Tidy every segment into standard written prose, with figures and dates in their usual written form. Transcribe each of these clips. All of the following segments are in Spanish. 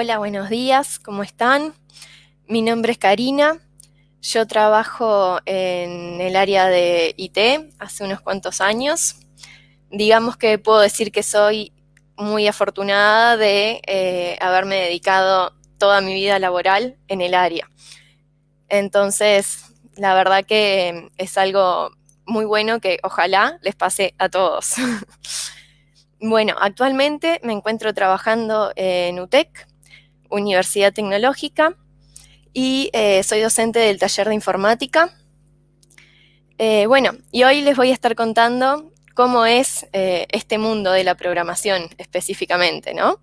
Hola, buenos días, ¿cómo están? Mi nombre es Karina, yo trabajo en el área de IT hace unos cuantos años. Digamos que puedo decir que soy muy afortunada de haberme dedicado toda mi vida laboral en el área. Entonces, la verdad que es algo muy bueno que ojalá les pase a todos. Bueno, actualmente me encuentro trabajando en UTEC, Universidad Tecnológica, y soy docente del taller de informática. Bueno, y hoy les voy a estar contando cómo es este mundo de la programación específicamente, ¿no?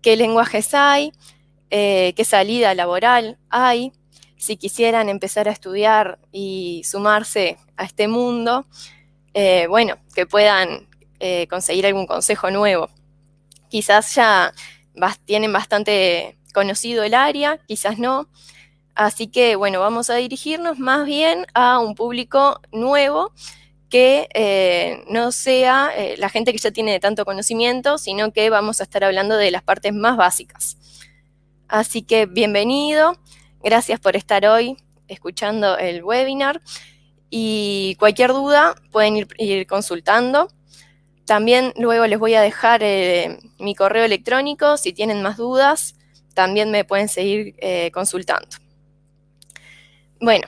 ¿Qué lenguajes hay? ¿Qué salida laboral hay? Si quisieran empezar a estudiar y sumarse a este mundo, bueno, que puedan conseguir algún consejo nuevo. Quizás ya tienen bastante conocido el área, quizás no. Así que, bueno, vamos a dirigirnos más bien a un público nuevo que no sea la gente que ya tiene tanto conocimiento, sino que vamos a estar hablando de las partes más básicas. Así que bienvenido, gracias por estar hoy escuchando el webinar y cualquier duda pueden ir consultando. También luego les voy a dejar mi correo electrónico, si tienen más dudas, también me pueden seguir consultando. Bueno,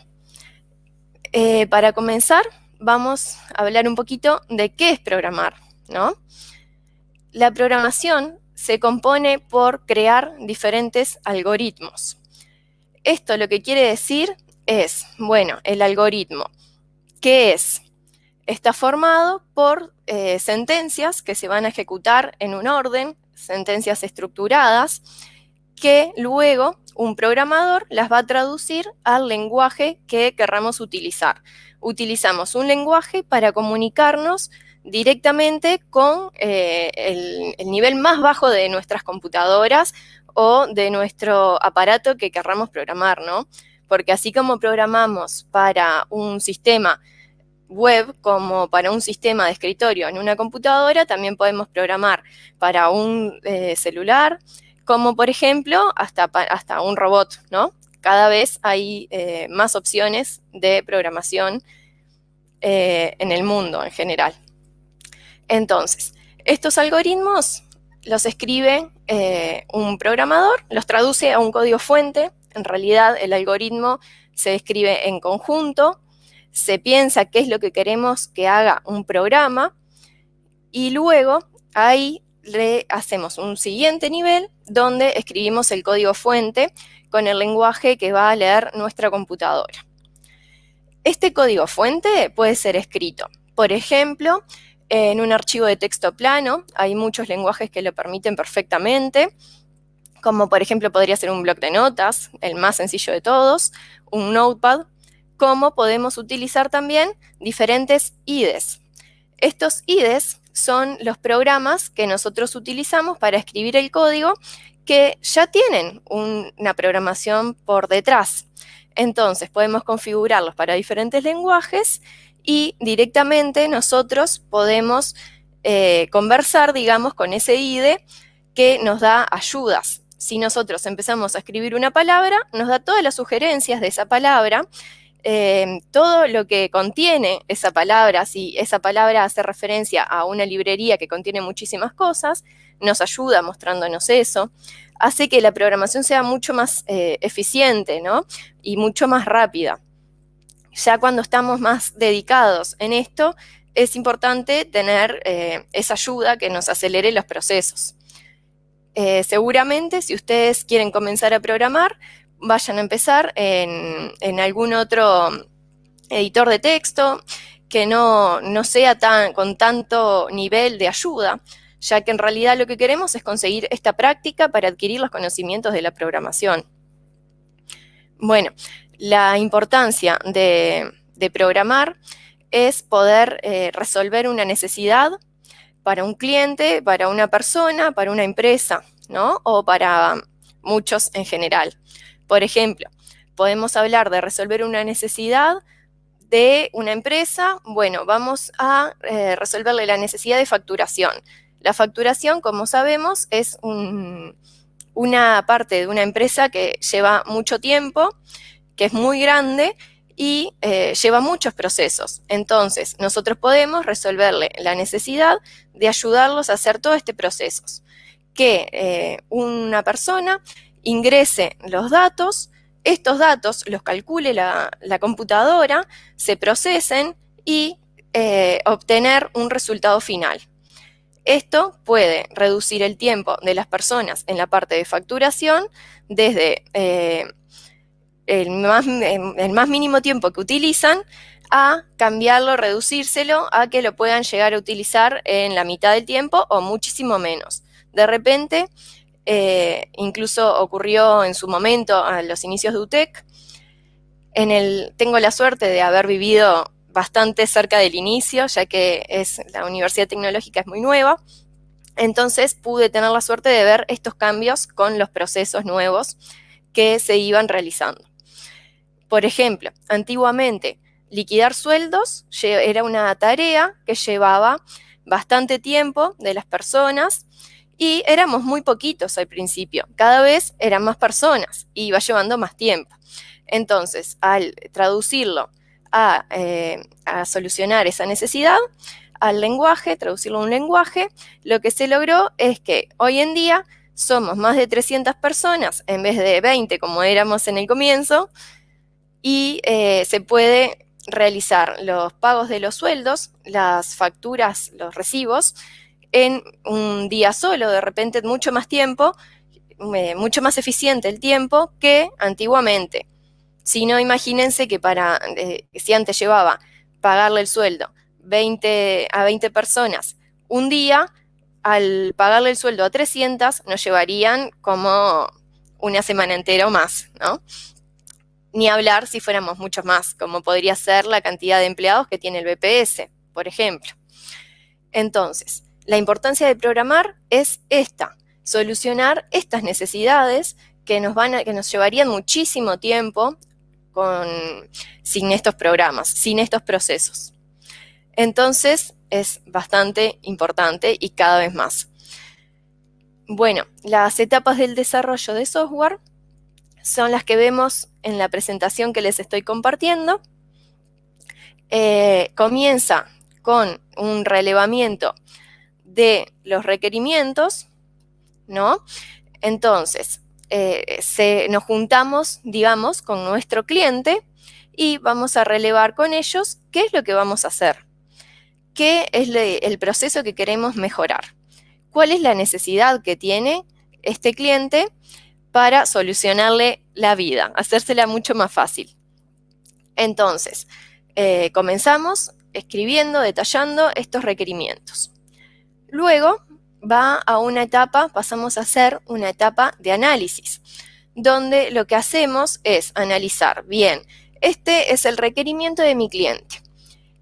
para comenzar, vamos a hablar un poquito de qué es programar, ¿no? La programación se compone por crear diferentes algoritmos. Esto lo que quiere decir es, bueno, el algoritmo, ¿qué es? Está formado por sentencias que se van a ejecutar en un orden, sentencias estructuradas, que luego un programador las va a traducir al lenguaje que querramos utilizar. Utilizamos un lenguaje para comunicarnos directamente con el nivel más bajo de nuestras computadoras o de nuestro aparato que querramos programar, ¿no? Porque así como programamos para un sistema web como para un sistema de escritorio en una computadora, también podemos programar para un celular, como por ejemplo hasta un robot, ¿no? Cada vez hay más opciones de programación en el mundo en general. Entonces, estos algoritmos los escribe un programador, los traduce a un código fuente. En realidad, el algoritmo se escribe en conjunto, se piensa qué es lo que queremos que haga un programa y luego ahí le hacemos un siguiente nivel donde escribimos el código fuente con el lenguaje que va a leer nuestra computadora. Este código fuente puede ser escrito, por ejemplo, en un archivo de texto plano. Hay muchos lenguajes que lo permiten perfectamente, como por ejemplo podría ser un bloc de notas, el más sencillo de todos, un notepad, como podemos utilizar también diferentes IDEs. Estos IDEs son los programas que nosotros utilizamos para escribir el código que ya tienen una programación por detrás. Entonces podemos configurarlos para diferentes lenguajes y directamente nosotros podemos conversar, digamos, con ese IDE que nos da ayudas. Si nosotros empezamos a escribir una palabra, nos da todas las sugerencias de esa palabra, todo lo que contiene esa palabra. Si esa palabra hace referencia a una librería que contiene muchísimas cosas, nos ayuda mostrándonos eso. Hace que la programación sea mucho más eficiente, ¿no? Y mucho más rápida. Ya cuando estamos más dedicados en esto, es importante tener esa ayuda que nos acelere los procesos. Seguramente, si ustedes quieren comenzar a programar, vayan a empezar en algún otro editor de texto que no sea con tanto nivel de ayuda, ya que en realidad lo que queremos es conseguir esta práctica para adquirir los conocimientos de la programación. Bueno, la importancia de programar es poder resolver una necesidad para un cliente, para una persona, para una empresa, ¿no? O para muchos en general. Por ejemplo, podemos hablar de resolver una necesidad de una empresa. Bueno, vamos a resolverle la necesidad de facturación. La facturación, como sabemos, es un una parte de una empresa que lleva mucho tiempo, que es muy grande y lleva muchos procesos. Entonces, nosotros podemos resolverle la necesidad de ayudarlos a hacer todo este proceso. Que una persona ingrese los datos, estos datos los calcule la computadora, se procesen y obtener un resultado final. Esto puede reducir el tiempo de las personas en la parte de facturación desde el más mínimo tiempo que utilizan a cambiarlo, reducírselo a que lo puedan llegar a utilizar en la mitad del tiempo o muchísimo menos. De repente, incluso ocurrió en su momento a los inicios de UTEC. Tengo la suerte de haber vivido bastante cerca del inicio, ya que la Universidad Tecnológica es muy nueva. Entonces pude tener la suerte de ver estos cambios con los procesos nuevos que se iban realizando. Por ejemplo, antiguamente liquidar sueldos era una tarea que llevaba bastante tiempo de las personas y éramos muy poquitos al principio. Cada vez eran más personas y iba llevando más tiempo. Entonces, al traducirlo a solucionar esa necesidad, al lenguaje, traducirlo a un lenguaje, lo que se logró es que hoy en día somos más de 300 personas en vez de 20 como éramos en el comienzo y se puede realizar los pagos de los sueldos, las facturas, los recibos en un día solo, de repente mucho más tiempo, mucho más eficiente el tiempo que antiguamente. Si no, imagínense que si antes llevaba pagarle el sueldo a 20 personas un día, al pagarle el sueldo a 300 nos llevarían como una semana entera o más, ¿no? Ni hablar si fuéramos muchos más, como podría ser la cantidad de empleados que tiene el BPS, por ejemplo. Entonces, la importancia de programar es esta, solucionar estas necesidades que nos llevarían muchísimo tiempo sin estos programas, sin estos procesos. Entonces, es bastante importante y cada vez más. Bueno, las etapas del desarrollo de software son las que vemos en la presentación que les estoy compartiendo. Comienza con un relevamiento de los requerimientos, ¿no? Entonces, nos juntamos, digamos, con nuestro cliente y vamos a relevar con ellos qué es lo que vamos a hacer, qué es el proceso que queremos mejorar, cuál es la necesidad que tiene este cliente para solucionarle la vida, hacérsela mucho más fácil. Entonces, comenzamos escribiendo, detallando estos requerimientos. Luego pasamos a hacer una etapa de análisis, donde lo que hacemos es analizar, bien, este es el requerimiento de mi cliente.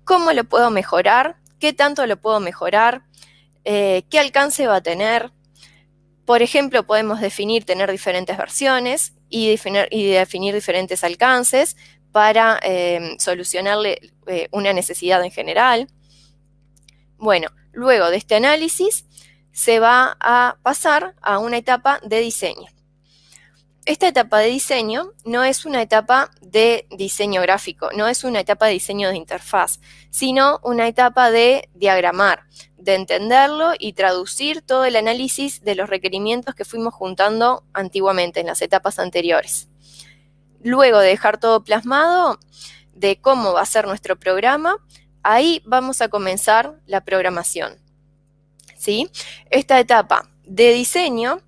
¿Cómo lo puedo mejorar? ¿Qué tanto lo puedo mejorar? ¿Qué alcance va a tener? Por ejemplo, podemos tener diferentes versiones y definir diferentes alcances para solucionarle una necesidad en general. Bueno, luego de este análisis se va a pasar a una etapa de diseño. Esta etapa de diseño no es una etapa de diseño gráfico, no es una etapa de diseño de interfaz, sino una etapa de diagramar, de entenderlo y traducir todo el análisis de los requerimientos que fuimos juntando antiguamente en las etapas anteriores. Luego de dejar todo plasmado de cómo va a ser nuestro programa, ahí vamos a comenzar la programación, ¿sí? Esta etapa de diseño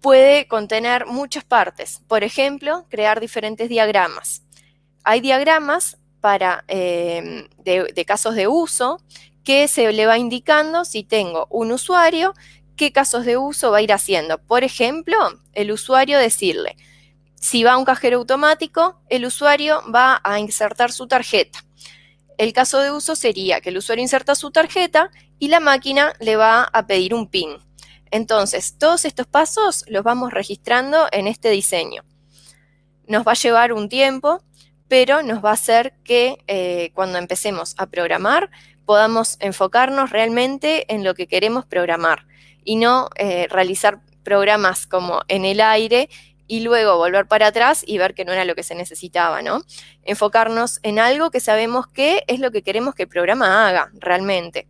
puede contener muchas partes. Por ejemplo, crear diferentes diagramas. Hay diagramas de casos de uso que se le va indicando si tengo un usuario, qué casos de uso va a ir haciendo. Por ejemplo, el usuario decirle, si va a un cajero automático, el usuario va a insertar su tarjeta. El caso de uso sería que el usuario inserta su tarjeta y la máquina le va a pedir un PIN. Entonces, todos estos pasos los vamos registrando en este diseño. Nos va a llevar un tiempo, pero nos va a hacer que cuando empecemos a programar podamos enfocarnos realmente en lo que queremos programar y no realizar programas como en el aire y luego volver para atrás y ver que no era lo que se necesitaba, ¿no? Enfocarnos en algo que sabemos que es lo que queremos que el programa haga realmente.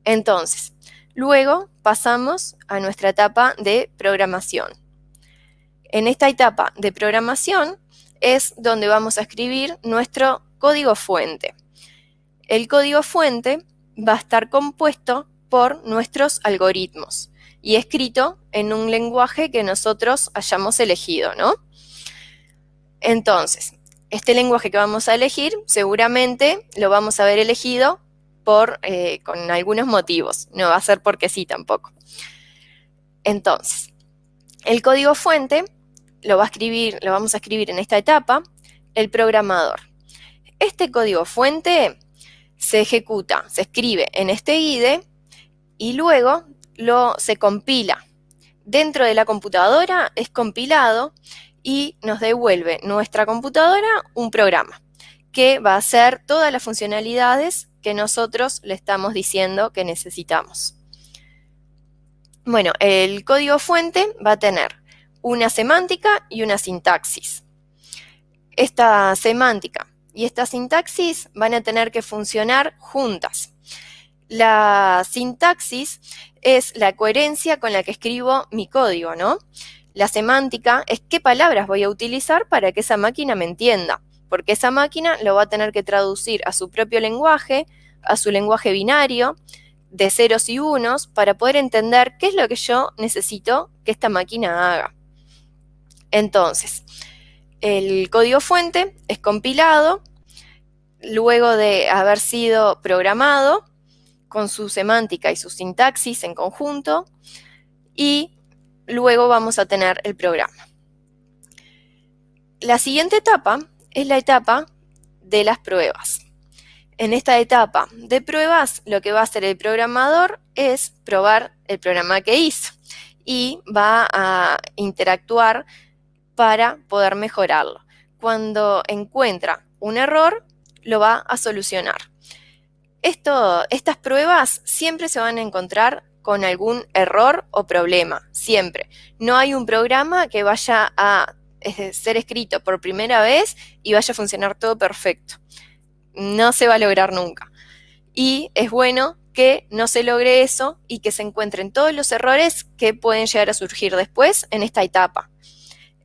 Entonces, luego pasamos a nuestra etapa de programación. En esta etapa de programación es donde vamos a escribir nuestro código fuente. El código fuente va a estar compuesto por nuestros algoritmos y escrito en un lenguaje que nosotros hayamos elegido, ¿no? Entonces, este lenguaje que vamos a elegir seguramente lo vamos a haber elegido con algunos motivos, no va a ser porque sí tampoco. Entonces, el código fuente lo vamos a escribir en esta etapa el programador. Este código fuente se ejecuta, se escribe en este IDE y luego se compila. Dentro de la computadora es compilado y nos devuelve nuestra computadora un programa que va a hacer todas las funcionalidades que nosotros le estamos diciendo que necesitamos. Bueno, el código fuente va a tener una semántica y una sintaxis. Esta semántica y esta sintaxis van a tener que funcionar juntas. La sintaxis es la coherencia con la que escribo mi código, ¿no? La semántica es qué palabras voy a utilizar para que esa máquina me entienda, porque esa máquina lo va a tener que traducir a su propio lenguaje, a su lenguaje binario, de ceros y unos, para poder entender qué es lo que yo necesito que esta máquina haga. Entonces, el código fuente es compilado luego de haber sido programado con su semántica y su sintaxis en conjunto y luego vamos a tener el programa. La siguiente etapa es la etapa de las pruebas. En esta etapa de pruebas, lo que va a hacer el programador es probar el programa que hizo y va a interactuar para poder mejorarlo. Cuando encuentra un error, lo va a solucionar. Estas pruebas siempre se van a encontrar con algún error o problema, siempre. No hay un programa que vaya a ser escrito por primera vez y vaya a funcionar todo perfecto. No se va a lograr nunca. Y es bueno que no se logre eso y que se encuentren todos los errores que pueden llegar a surgir después en esta etapa.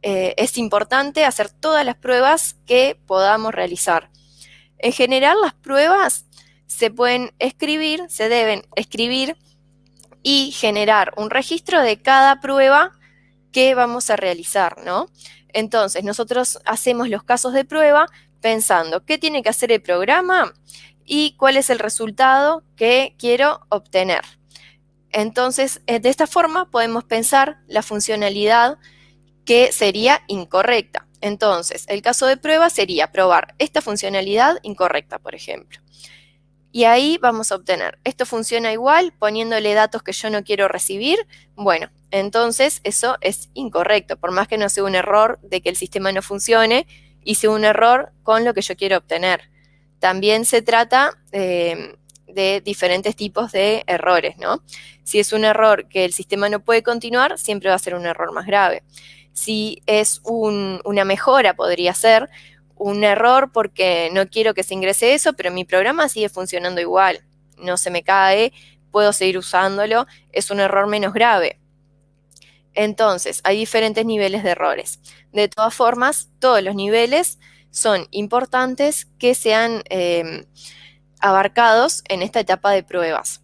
Es importante hacer todas las pruebas que podamos realizar. En general, las pruebas se deben escribir y generar un registro de cada prueba que vamos a realizar, ¿no? Entonces, nosotros hacemos los casos de prueba pensando qué tiene que hacer el programa y cuál es el resultado que quiero obtener. Entonces, de esta forma podemos pensar la funcionalidad que sería incorrecta. Entonces, el caso de prueba sería probar esta funcionalidad incorrecta, por ejemplo. Y ahí vamos a obtener, esto funciona igual poniéndole datos que yo no quiero recibir. Bueno, entonces eso es incorrecto, por más que no sea un error de que el sistema no funcione, hice un error con lo que yo quiero obtener. También se trata de diferentes tipos de errores, ¿no? Si es un error que el sistema no puede continuar, siempre va a ser un error más grave. Si es una mejora, podría ser un error porque no quiero que se ingrese eso, pero mi programa sigue funcionando igual, no se me cae, puedo seguir usándolo, es un error menos grave. Entonces, hay diferentes niveles de errores. De todas formas, todos los niveles son importantes que sean abarcados en esta etapa de pruebas.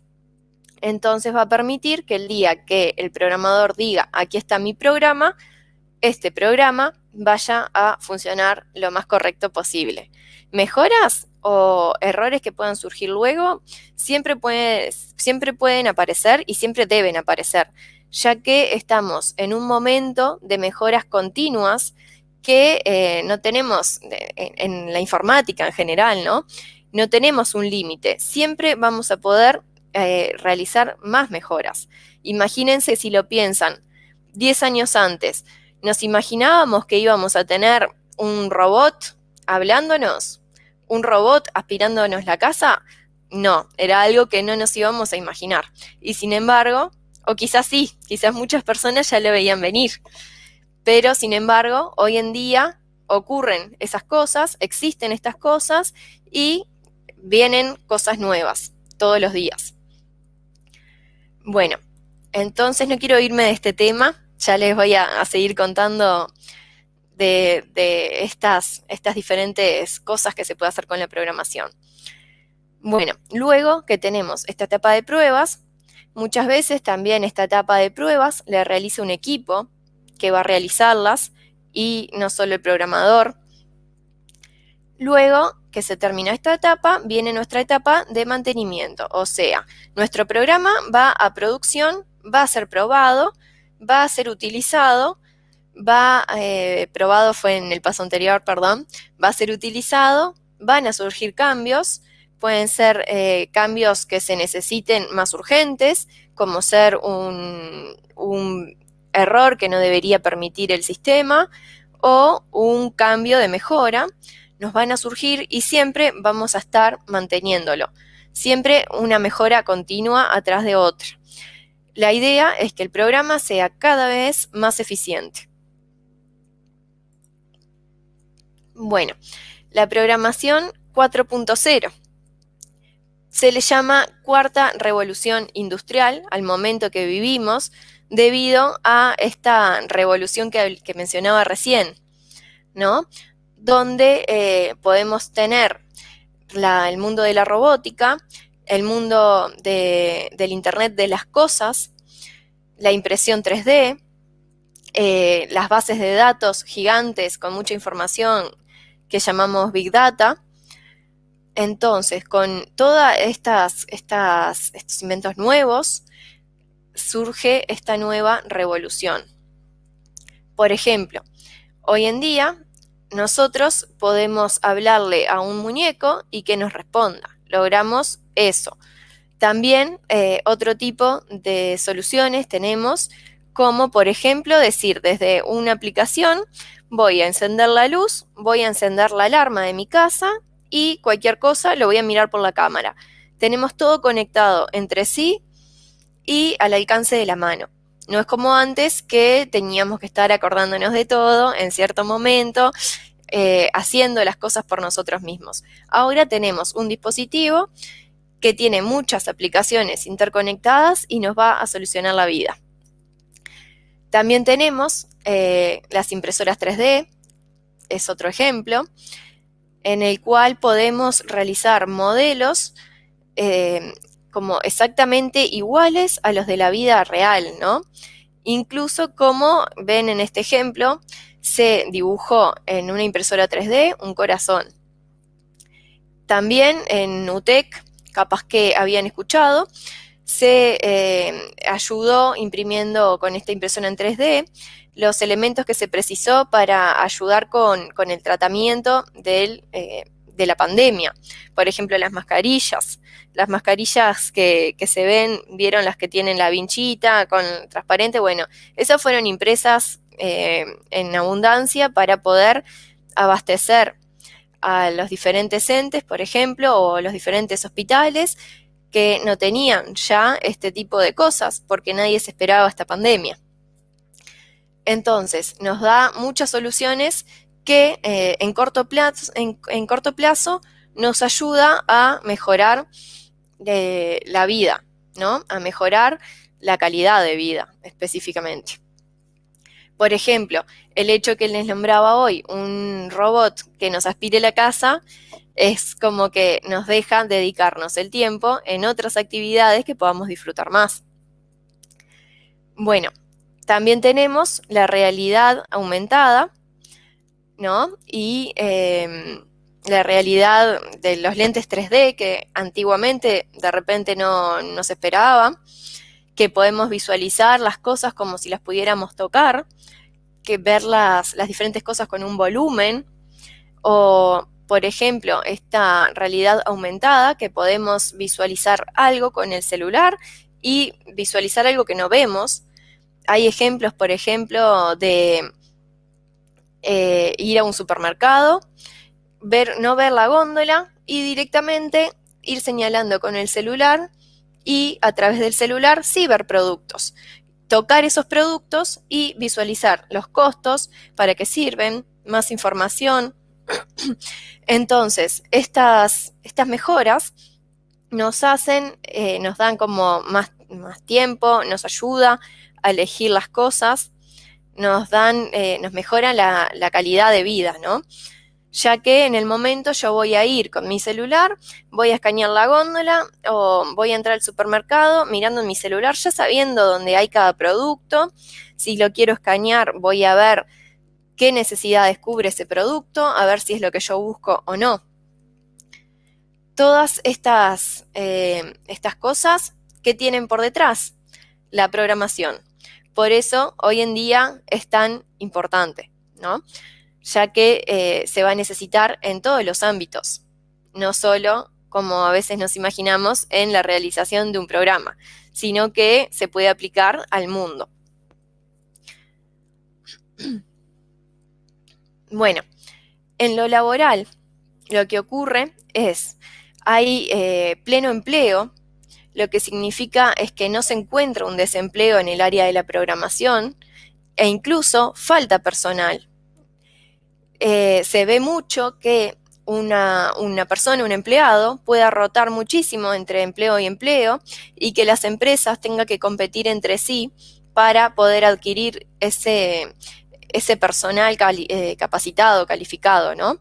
Entonces va a permitir que el día que el programador diga, aquí está mi programa, este programa vaya a funcionar lo más correcto posible. Mejoras o errores que puedan surgir luego siempre pueden aparecer y siempre deben aparecer, ya que estamos en un momento de mejoras continuas que no tenemos en la informática en general, ¿no? No tenemos un límite, siempre vamos a poder realizar más mejoras. Imagínense si lo piensan, 10 años antes, ¿nos imaginábamos que íbamos a tener un robot hablándonos? ¿Un robot aspirándonos la casa? No, era algo que no nos íbamos a imaginar. Y sin embargo, O quizás sí, quizás muchas personas ya lo veían venir. Pero, sin embargo, hoy en día ocurren esas cosas, existen estas cosas y vienen cosas nuevas todos los días. Bueno, entonces no quiero irme de este tema, ya les voy a seguir contando de estas diferentes cosas que se puede hacer con la programación. Bueno, luego que tenemos esta etapa de pruebas, muchas veces también esta etapa de pruebas la realiza un equipo que va a realizarlas y no solo el programador. Luego que se termina esta etapa, viene nuestra etapa de mantenimiento, o sea, nuestro programa va a producción, va a ser probado, va a ser utilizado, probado fue en el paso anterior, perdón, va a ser utilizado, van a surgir cambios, pueden ser cambios que se necesiten más urgentes, como ser un error que no debería permitir el sistema o un cambio de mejora. Nos van a surgir y siempre vamos a estar manteniéndolo. Siempre una mejora continua atrás de otra. La idea es que el programa sea cada vez más eficiente. Bueno, la programación 4.0 se le llama cuarta revolución industrial al momento que vivimos debido a esta revolución que mencionaba recién, ¿no? Donde podemos tener el mundo de la robótica, el mundo del Internet de las cosas, la impresión 3D, las bases de datos gigantes con mucha información que llamamos Big Data. Entonces, con todos estos inventos nuevos, surge esta nueva revolución. Por ejemplo, hoy en día nosotros podemos hablarle a un muñeco y que nos responda. Logramos eso. También otro tipo de soluciones tenemos, como por ejemplo decir desde una aplicación, voy a encender la luz, voy a encender la alarma de mi casa y cualquier cosa lo voy a mirar por la cámara. Tenemos todo conectado entre sí y al alcance de la mano. No es como antes que teníamos que estar acordándonos de todo en cierto momento, haciendo las cosas por nosotros mismos. Ahora tenemos un dispositivo que tiene muchas aplicaciones interconectadas y nos va a solucionar la vida. También tenemos las impresoras 3D, es otro ejemplo, en el cual podemos realizar modelos como exactamente iguales a los de la vida real, ¿no? Incluso, como ven en este ejemplo, se dibujó en una impresora 3D un corazón. También en UTEC, capaz que habían escuchado, se ayudó imprimiendo con esta impresora en 3D los elementos que se precisó para ayudar con el tratamiento de la pandemia. Por ejemplo, las mascarillas que se ven, vieron las que tienen la vinchita con transparente, bueno, esas fueron impresas en abundancia para poder abastecer a los diferentes entes, por ejemplo, o los diferentes hospitales que no tenían ya este tipo de cosas porque nadie se esperaba esta pandemia. Entonces, nos da muchas soluciones que en corto plazo nos ayuda a mejorar la vida, ¿no? A mejorar la calidad de vida específicamente. Por ejemplo, el hecho que les nombraba hoy, un robot que nos aspire la casa, es como que nos deja dedicarnos el tiempo en otras actividades que podamos disfrutar más. Bueno, también tenemos la realidad aumentada, ¿no? Y la realidad de los lentes 3D que antiguamente de repente no se esperaba, que podemos visualizar las cosas como si las pudiéramos tocar, que ver las diferentes cosas con un volumen, o por ejemplo esta realidad aumentada que podemos visualizar algo con el celular y visualizar algo que no vemos. Hay ejemplos, por ejemplo, de ir a un supermercado, no ver la góndola y directamente ir señalando con el celular y a través del celular sí ver productos. Tocar esos productos y visualizar los costos, para qué sirven, más información. Entonces, estas mejoras nos dan como más tiempo, nos ayuda a elegir las cosas, nos mejoran la calidad de vida, ¿no? Ya que en el momento yo voy a ir con mi celular, voy a escanear la góndola o voy a entrar al supermercado mirando en mi celular, ya sabiendo dónde hay cada producto. Si lo quiero escanear, voy a ver qué necesidades cubre ese producto, a ver si es lo que yo busco o no. Todas estas cosas, ¿qué tienen por detrás? La programación. Por eso hoy en día es tan importante, ¿no? Ya que se va a necesitar en todos los ámbitos, no solo, como a veces nos imaginamos, en la realización de un programa, sino que se puede aplicar al mundo. Bueno, en lo laboral, lo que ocurre es, hay pleno empleo, lo que significa es que no se encuentra un desempleo en el área de la programación e incluso falta personal. Se ve mucho que una persona, un empleado, pueda rotar muchísimo entre empleo y empleo y que las empresas tengan que competir entre sí para poder adquirir ese personal capacitado, calificado, ¿no?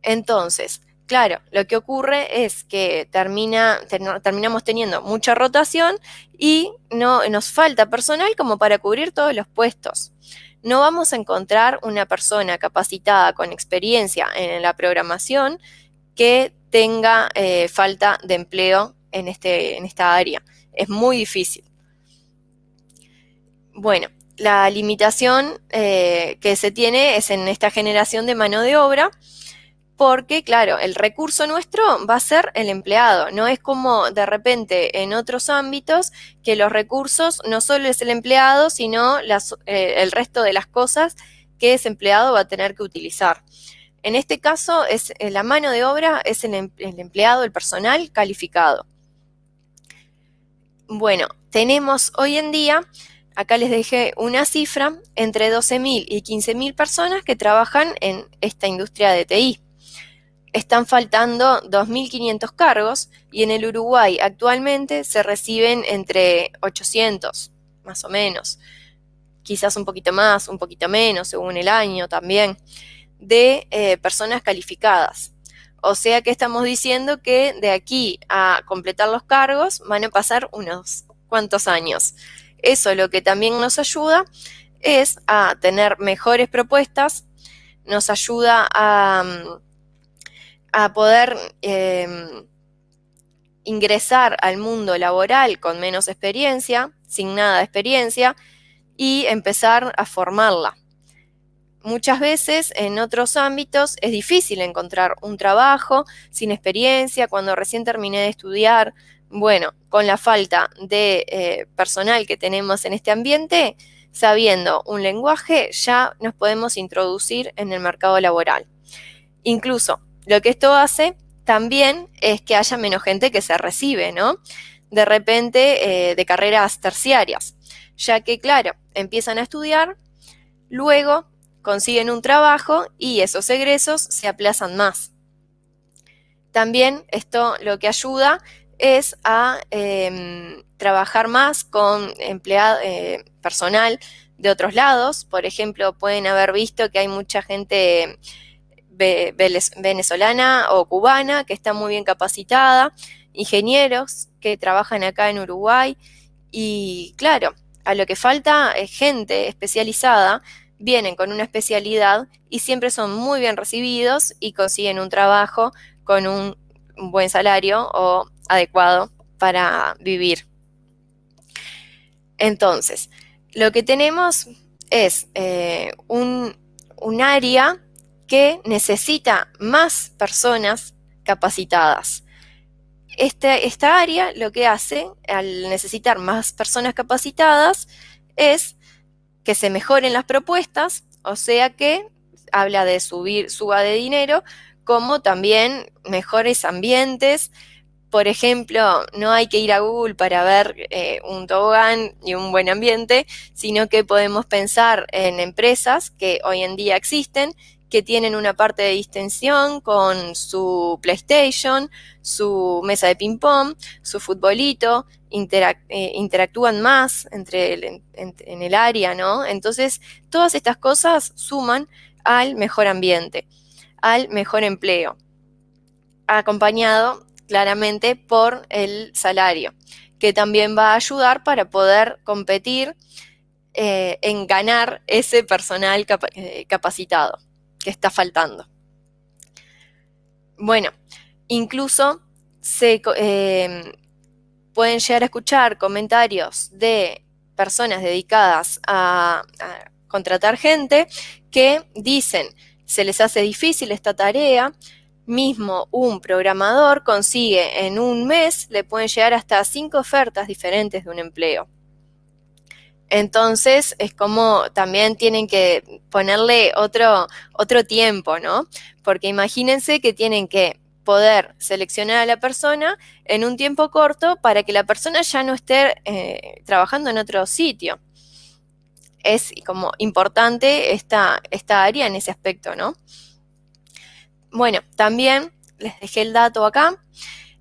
Entonces, claro, lo que ocurre es que terminamos teniendo mucha rotación y no nos falta personal como para cubrir todos los puestos. No vamos a encontrar una persona capacitada con experiencia en la programación que tenga falta de empleo en esta área. Es muy difícil. Bueno, la limitación que se tiene es en esta generación de mano de obra, porque, claro, el recurso nuestro va a ser el empleado. No es como de repente en otros ámbitos que los recursos no solo es el empleado, sino el resto de las cosas que ese empleado va a tener que utilizar. En este caso, la mano de obra es el empleado, el personal calificado. Bueno, tenemos hoy en día, acá les dejé una cifra, entre 12.000 y 15.000 personas que trabajan en esta industria de TI. Están faltando 2.500 cargos y en el Uruguay actualmente se reciben entre 800, más o menos, quizás un poquito más, un poquito menos, según el año también, de personas calificadas. O sea que estamos diciendo que de aquí a completar los cargos van a pasar unos cuantos años. Eso lo que también nos ayuda es a tener mejores propuestas, nos ayuda a poder ingresar al mundo laboral con menos experiencia, sin nada de experiencia, y empezar a formarla. Muchas veces en otros ámbitos es difícil encontrar un trabajo sin experiencia, cuando recién terminé de estudiar. Bueno, con la falta de personal que tenemos en este ambiente, sabiendo un lenguaje, ya nos podemos introducir en el mercado laboral. Incluso, lo que esto hace también es que haya menos gente que se recibe, ¿no? De repente, de carreras terciarias, ya que, claro, empiezan a estudiar, luego consiguen un trabajo y esos egresos se aplazan más. También esto lo que ayuda es a trabajar más con personal de otros lados. Por ejemplo, pueden haber visto que hay mucha gente venezolana o cubana que está muy bien capacitada, ingenieros que trabajan acá en Uruguay y, claro, a lo que falta es gente especializada, vienen con una especialidad y siempre son muy bien recibidos y consiguen un trabajo con un buen salario o adecuado para vivir. Entonces, lo que tenemos es un área que necesita más personas capacitadas. Esta área lo que hace, al necesitar más personas capacitadas, es que se mejoren las propuestas, o sea que habla de suba de dinero, como también mejores ambientes, Por ejemplo, no hay que ir a Google para ver un tobogán y un buen ambiente, sino que podemos pensar en empresas que hoy en día existen, que tienen una parte de distensión con su PlayStation, su mesa de ping-pong, su futbolito, interactúan más en el área, ¿no? Entonces, todas estas cosas suman al mejor ambiente, al mejor empleo, acompañado claramente por el salario, que también va a ayudar para poder competir en ganar ese personal capacitado que está faltando. Bueno, incluso pueden llegar a escuchar comentarios de personas dedicadas a contratar gente que dicen, se les hace difícil esta tarea. Mismo un programador consigue en un mes, le pueden llegar hasta 5 ofertas diferentes de un empleo. Entonces es como también tienen que ponerle otro tiempo, ¿no? Porque imagínense que tienen que poder seleccionar a la persona en un tiempo corto para que la persona ya no esté trabajando en otro sitio. Es como importante esta área en ese aspecto, ¿no? Bueno, también les dejé el dato acá.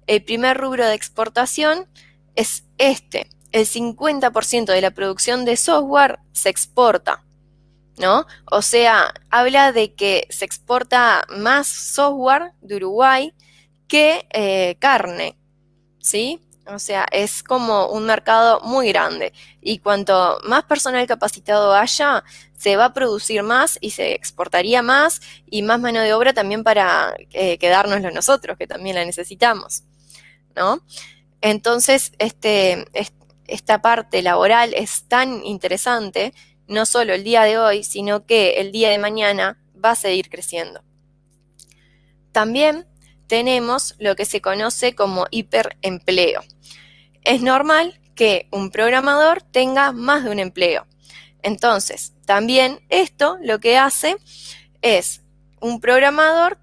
El primer rubro de exportación es este. El 50% de la producción de software se exporta, ¿no? O sea, habla de que se exporta más software de Uruguay que carne, ¿sí? O sea, es como un mercado muy grande y cuanto más personal capacitado haya, se va a producir más y se exportaría más y más mano de obra también para quedárnoslo nosotros, que también la necesitamos, ¿no? Entonces, esta parte laboral es tan interesante, no solo el día de hoy, sino que el día de mañana va a seguir creciendo. También tenemos lo que se conoce como hiperempleo. Es normal que un programador tenga más de un empleo. Entonces, también esto lo que hace es un programador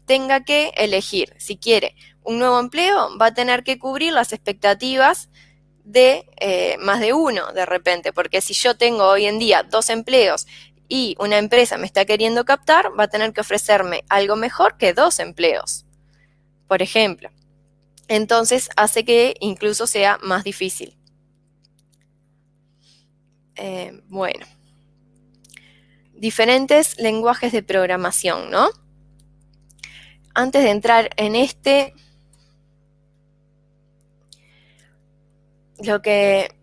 tenga que elegir si quiere un nuevo empleo, va a tener que cubrir las expectativas de más de uno de repente, porque si yo tengo hoy en día 2 empleos y una empresa me está queriendo captar, va a tener que ofrecerme algo mejor que 2 empleos, por ejemplo. Entonces hace que incluso sea más difícil. Bueno, diferentes lenguajes de programación, ¿no? Antes de entrar en lo que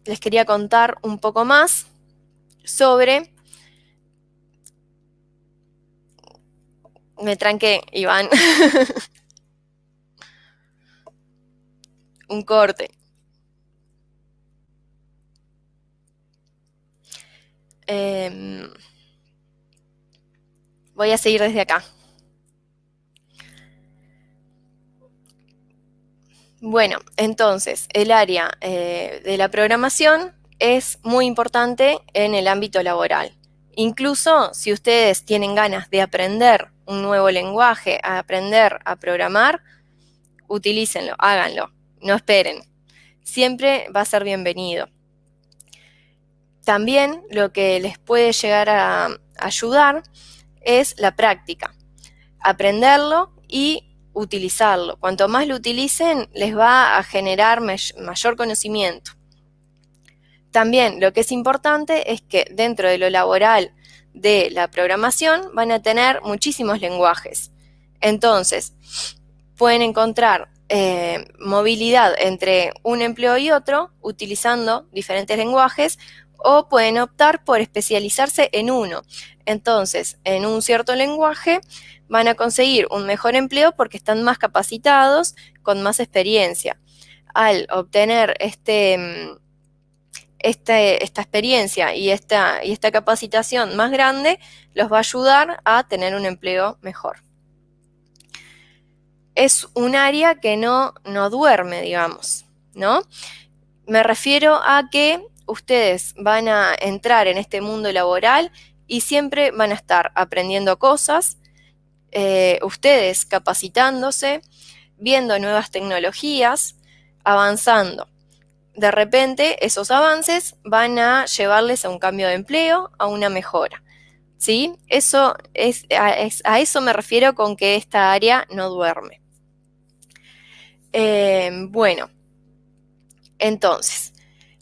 les quería contar un poco más sobre... Me tranqué, Iván. Un corte. Voy a seguir desde acá. Bueno, entonces, el área de la programación es muy importante en el ámbito laboral. Incluso si ustedes tienen ganas de aprender un nuevo lenguaje, a aprender a programar, utilícenlo, háganlo, no esperen. Siempre va a ser bienvenido. También lo que les puede llegar a ayudar es la práctica. Aprenderlo y utilizarlo. Cuanto más lo utilicen, les va a generar mayor conocimiento. También lo que es importante es que dentro de lo laboral de la programación van a tener muchísimos lenguajes. Entonces, pueden encontrar movilidad entre un empleo y otro utilizando diferentes lenguajes o pueden optar por especializarse en uno. Entonces, en un cierto lenguaje van a conseguir un mejor empleo porque están más capacitados, con más experiencia. Al obtener esta experiencia y esta capacitación más grande, los va a ayudar a tener un empleo mejor. Es un área que no duerme, digamos, ¿no? Me refiero a que ustedes van a entrar en este mundo laboral y siempre van a estar aprendiendo cosas, ustedes capacitándose, viendo nuevas tecnologías, avanzando. De repente, esos avances van a llevarles a un cambio de empleo, a una mejora, ¿sí? A eso me refiero con que esta área no duerme. Bueno, entonces,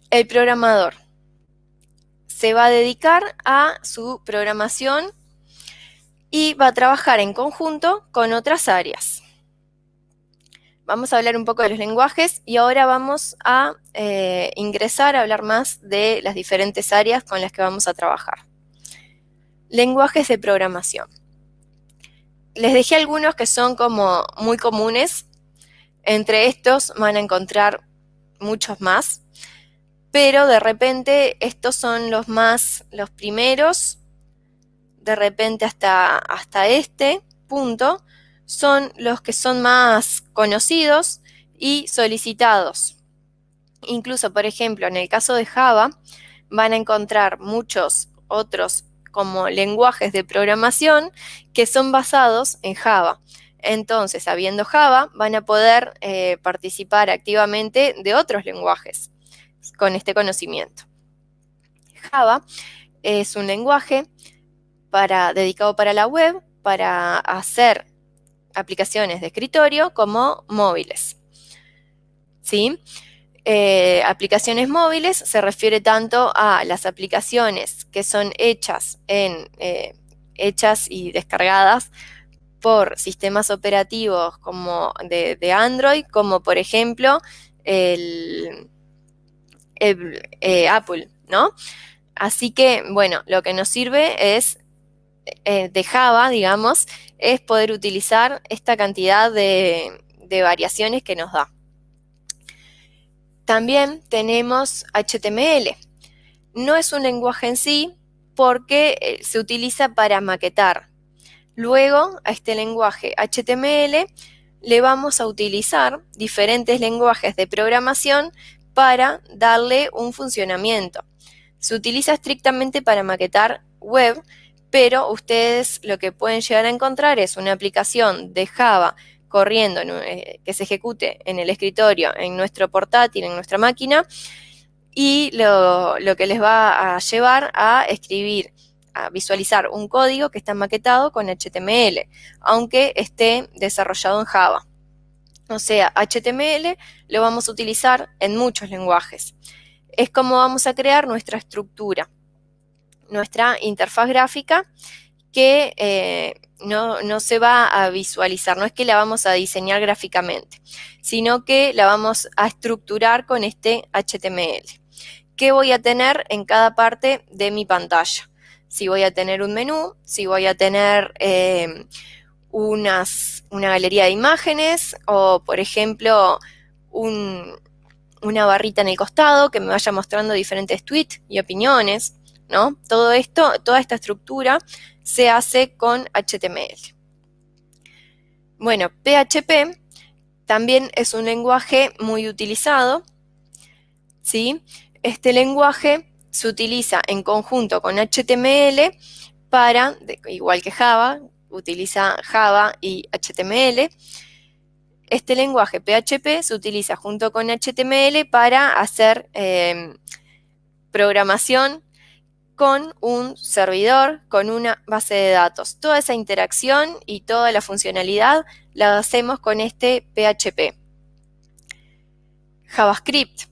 el programador se va a dedicar a su programación y va a trabajar en conjunto con otras áreas. Vamos a hablar un poco de los lenguajes y ahora vamos a ingresar a hablar más de las diferentes áreas con las que vamos a trabajar. Lenguajes de programación. Les dejé algunos que son como muy comunes. Entre estos van a encontrar muchos más, pero de repente estos son los primeros, de repente hasta este punto, son los que son más conocidos y solicitados. Incluso, por ejemplo, en el caso de Java, van a encontrar muchos otros como lenguajes de programación que son basados en Java. Entonces, sabiendo Java, van a poder participar activamente de otros lenguajes con este conocimiento. Java es un lenguaje dedicado para la web, para hacer aplicaciones de escritorio como móviles. ¿Sí? Aplicaciones móviles se refiere tanto a las aplicaciones que son hechas y descargadas por sistemas operativos como de Android, como por ejemplo Apple, ¿no? Así que, bueno, lo que nos sirve es de Java, digamos, es poder utilizar esta cantidad de variaciones que nos da. También tenemos HTML. No es un lenguaje en sí porque se utiliza para maquetar. Luego, a este lenguaje HTML le vamos a utilizar diferentes lenguajes de programación para darle un funcionamiento. Se utiliza estrictamente para maquetar web, pero ustedes lo que pueden llegar a encontrar es una aplicación de Java corriendo, que se ejecute en el escritorio, en nuestro portátil, en nuestra máquina, y lo que les va a llevar a escribir, a visualizar un código que está maquetado con HTML, aunque esté desarrollado en Java. O sea, HTML lo vamos a utilizar en muchos lenguajes. Es como vamos a crear nuestra estructura, nuestra interfaz gráfica, que no se va a visualizar, no es que la vamos a diseñar gráficamente, sino que la vamos a estructurar con este HTML. ¿Qué voy a tener en cada parte de mi pantalla? Si voy a tener un menú, si voy a tener una galería de imágenes o, por ejemplo, una barrita en el costado que me vaya mostrando diferentes tweets y opiniones, ¿no? Todo esto, toda esta estructura se hace con HTML. Bueno, PHP también es un lenguaje muy utilizado, ¿sí? Este lenguaje se utiliza en conjunto con HTML para, igual que Java, utiliza Java y HTML. Este lenguaje PHP se utiliza junto con HTML para hacer programación con un servidor, con una base de datos. Toda esa interacción y toda la funcionalidad la hacemos con este PHP. JavaScript,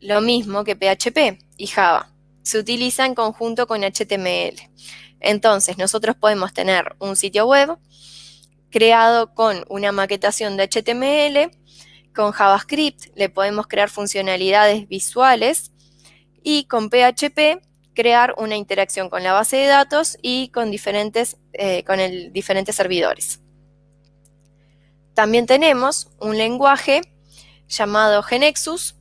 lo mismo que PHP y Java, se utiliza en conjunto con HTML. Entonces, nosotros podemos tener un sitio web creado con una maquetación de HTML, con JavaScript le podemos crear funcionalidades visuales y con PHP crear una interacción con la base de datos y con diferentes servidores. También tenemos un lenguaje llamado GNexus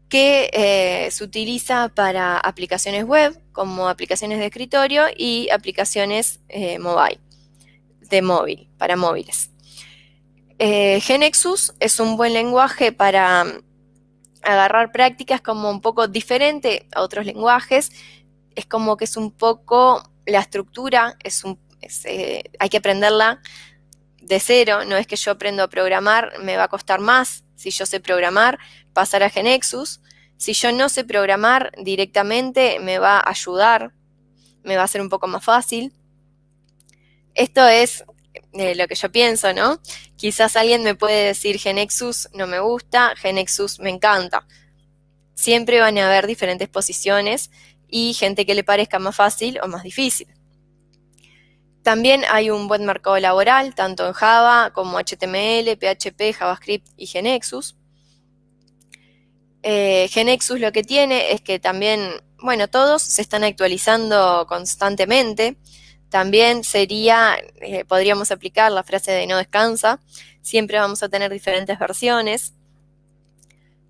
que se utiliza para aplicaciones web, como aplicaciones de escritorio y aplicaciones para móviles. GNexus es un buen lenguaje para agarrar prácticas como un poco diferente a otros lenguajes. Es como que es un poco la estructura, hay que aprenderla de cero, no es que yo aprendo a programar, me va a costar más si yo sé programar, pasar a GeneXus. Si yo no sé programar directamente, me va a ayudar, me va a ser un poco más fácil. Esto es lo que yo pienso, ¿no? Quizás alguien me puede decir GeneXus no me gusta, GeneXus me encanta. Siempre van a haber diferentes posiciones y gente que le parezca más fácil o más difícil. También hay un buen mercado laboral, tanto en Java como HTML, PHP, JavaScript y GeneXus. GeneXus lo que tiene es que también, bueno, todos se están actualizando constantemente. También podríamos aplicar la frase de no descansa. Siempre vamos a tener diferentes versiones.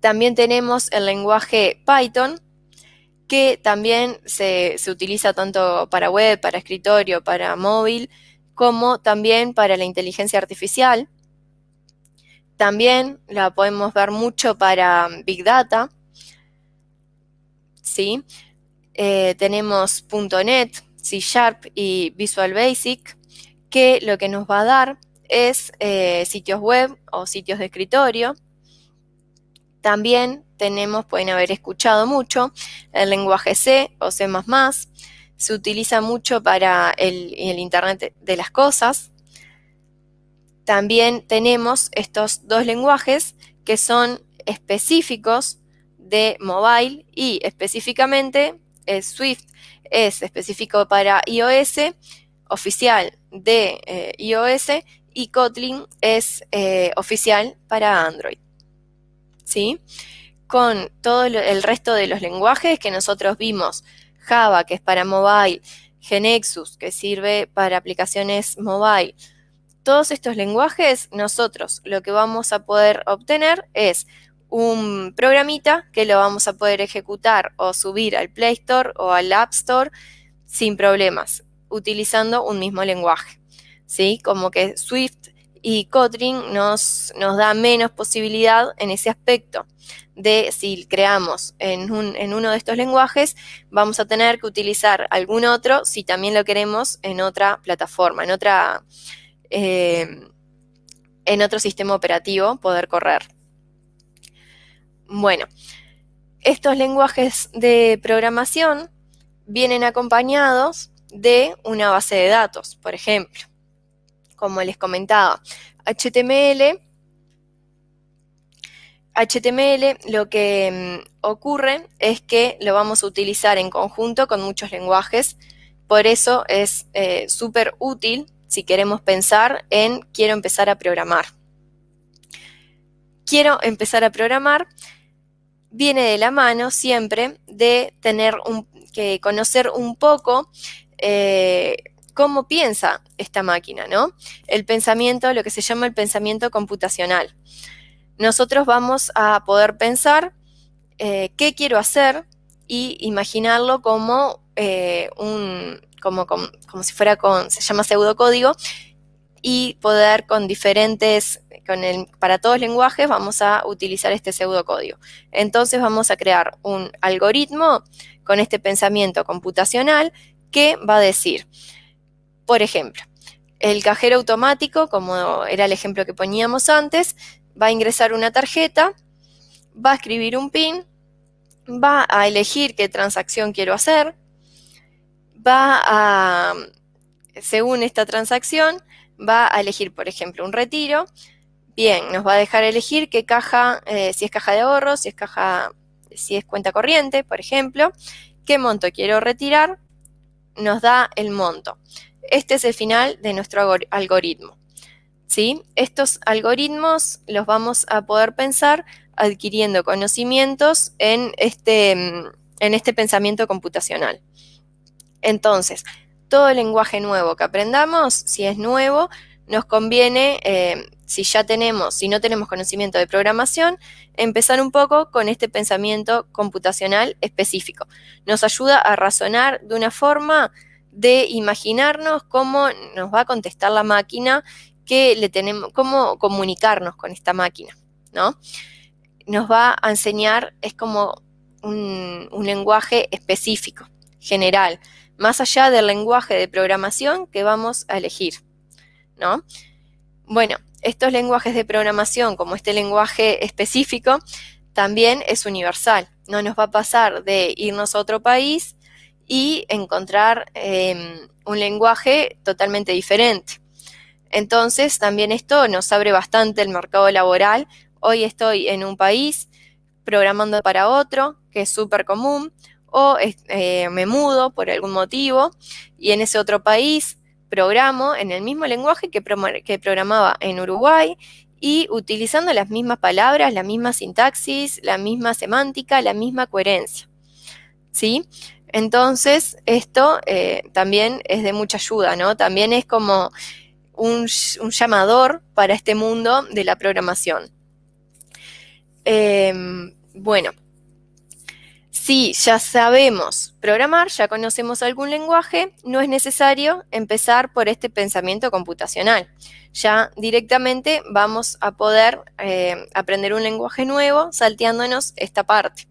También tenemos el lenguaje Python, que también se utiliza tanto para web, para escritorio, para móvil, como también para la inteligencia artificial. También la podemos ver mucho para Big Data, ¿sí? Tenemos .NET, C# y Visual Basic, que lo que nos va a dar es sitios web o sitios de escritorio. También pueden haber escuchado mucho, el lenguaje C o C++, se utiliza mucho para el Internet de las cosas. También tenemos estos dos lenguajes que son específicos de mobile y específicamente Swift es específico para iOS, oficial de iOS, y Kotlin es oficial para Android. ¿Sí? Con todo el resto de los lenguajes que nosotros vimos, Java, que es para mobile, GeneXus, que sirve para aplicaciones mobile, todos estos lenguajes, nosotros lo que vamos a poder obtener es un programita que lo vamos a poder ejecutar o subir al Play Store o al App Store sin problemas, utilizando un mismo lenguaje, ¿sí? Como que Swift y Kotlin nos da menos posibilidad en ese aspecto de si creamos en uno de estos lenguajes, vamos a tener que utilizar algún otro si también lo queremos en otra plataforma, en otro sistema operativo poder correr. Bueno, estos lenguajes de programación vienen acompañados de una base de datos, por ejemplo, como les comentaba, HTML lo que ocurre es que lo vamos a utilizar en conjunto con muchos lenguajes, por eso es súper útil si queremos pensar en quiero empezar a programar. Quiero empezar a programar viene de la mano siempre de tener que conocer un poco cómo piensa esta máquina, ¿no? El pensamiento, lo que se llama el pensamiento computacional. Nosotros vamos a poder pensar qué quiero hacer y imaginarlo como como si fuera se llama pseudocódigo, y poder para todos los lenguajes vamos a utilizar este pseudocódigo. Entonces vamos a crear un algoritmo con este pensamiento computacional que va a decir, por ejemplo, el cajero automático, como era el ejemplo que poníamos antes, va a ingresar una tarjeta, va a escribir un PIN, va a elegir qué transacción quiero hacer, según esta transacción, va a elegir, por ejemplo, un retiro. Bien, nos va a dejar elegir qué caja, si es caja de ahorros, si es cuenta corriente, por ejemplo, qué monto quiero retirar, nos da el monto. Este es el final de nuestro algoritmo, ¿sí? Estos algoritmos los vamos a poder pensar adquiriendo conocimientos en este pensamiento computacional. Entonces, todo lenguaje nuevo que aprendamos, si es nuevo, nos conviene, si no tenemos conocimiento de programación, empezar un poco con este pensamiento computacional específico. Nos ayuda a razonar de una forma de imaginarnos cómo nos va a contestar la máquina, cómo comunicarnos con esta máquina, ¿no? Nos va a enseñar, es como un lenguaje específico, general, más allá del lenguaje de programación que vamos a elegir, ¿no? Bueno, estos lenguajes de programación, como este lenguaje específico, también es universal. No nos va a pasar de irnos a otro país y encontrar un lenguaje totalmente diferente. Entonces, también esto nos abre bastante el mercado laboral. Hoy estoy en un país programando para otro, que es súper común, o me mudo por algún motivo y en ese otro país programo en el mismo lenguaje que programaba en Uruguay y utilizando las mismas palabras, la misma sintaxis, la misma semántica, la misma coherencia, ¿sí? Entonces, esto también es de mucha ayuda, ¿no? También es como un llamador para este mundo de la programación. Bueno, si ya sabemos programar, ya conocemos algún lenguaje, no es necesario empezar por este pensamiento computacional. Ya directamente vamos a poder aprender un lenguaje nuevo salteándonos esta parte.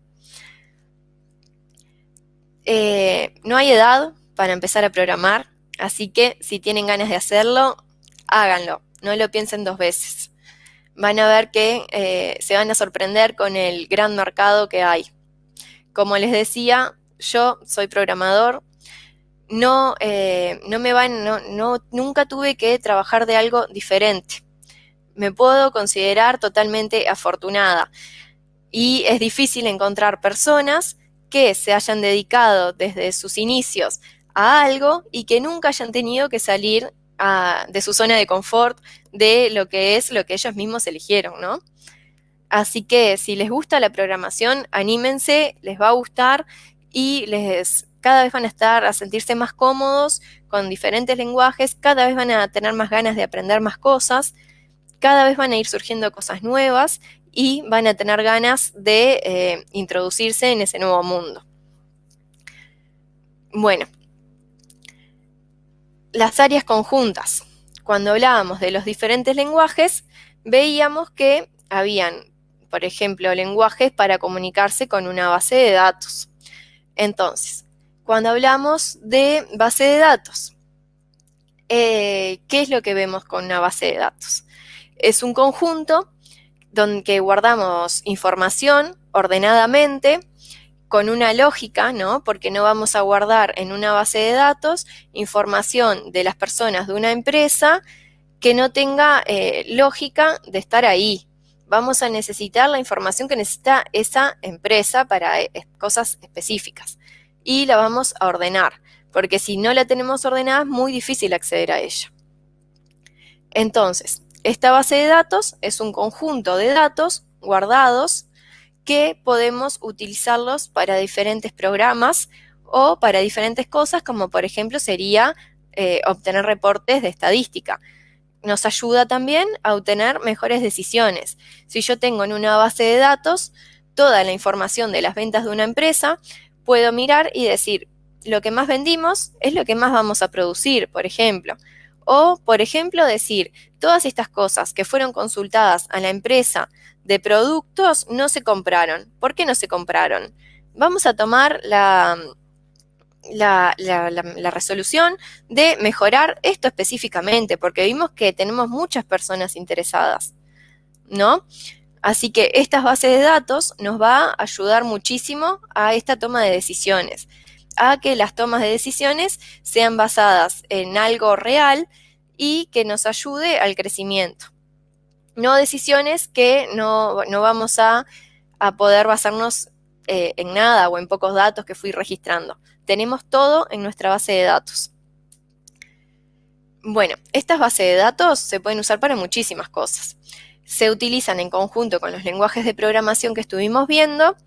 No hay edad para empezar a programar, así que si tienen ganas de hacerlo, háganlo, no lo piensen dos veces. Van a ver que se van a sorprender con el gran mercado que hay. Como les decía, yo soy programador, nunca tuve que trabajar de algo diferente. Me puedo considerar totalmente afortunada y es difícil encontrar personas que se hayan dedicado desde sus inicios a algo y que nunca hayan tenido que salir de su zona de confort, de lo que es lo que ellos mismos eligieron, ¿no? Así que si les gusta la programación, anímense, les va a gustar y cada vez van a sentirse más cómodos con diferentes lenguajes, cada vez van a tener más ganas de aprender más cosas, cada vez van a ir surgiendo cosas nuevas y van a tener ganas de introducirse en ese nuevo mundo. Bueno, las áreas conjuntas. Cuando hablábamos de los diferentes lenguajes, veíamos que habían, por ejemplo, lenguajes para comunicarse con una base de datos. Entonces, cuando hablamos de base de datos, ¿qué es lo que vemos con una base de datos? Es un conjunto donde guardamos información ordenadamente, con una lógica, ¿no? Porque no vamos a guardar en una base de datos información de las personas de una empresa que no tenga lógica de estar ahí. Vamos a necesitar la información que necesita esa empresa para cosas específicas y la vamos a ordenar, porque si no la tenemos ordenada es muy difícil acceder a ella. Entonces, esta base de datos es un conjunto de datos guardados que podemos utilizarlos para diferentes programas o para diferentes cosas, como por ejemplo sería obtener reportes de estadística. Nos ayuda también a obtener mejores decisiones. Si yo tengo en una base de datos toda la información de las ventas de una empresa, puedo mirar y decir, lo que más vendimos es lo que más vamos a producir, por ejemplo. O, por ejemplo, decir, todas estas cosas que fueron consultadas a la empresa de productos no se compraron. ¿Por qué no se compraron? Vamos a tomar la resolución de mejorar esto específicamente, porque vimos que tenemos muchas personas interesadas, ¿no? Así que estas bases de datos nos va a ayudar muchísimo a esta toma de decisiones, a que las tomas de decisiones sean basadas en algo real y que nos ayude al crecimiento. No decisiones que no vamos a poder basarnos en nada o en pocos datos que fui registrando. Tenemos todo en nuestra base de datos. Bueno, estas bases de datos se pueden usar para muchísimas cosas. Se utilizan en conjunto con los lenguajes de programación que estuvimos viendo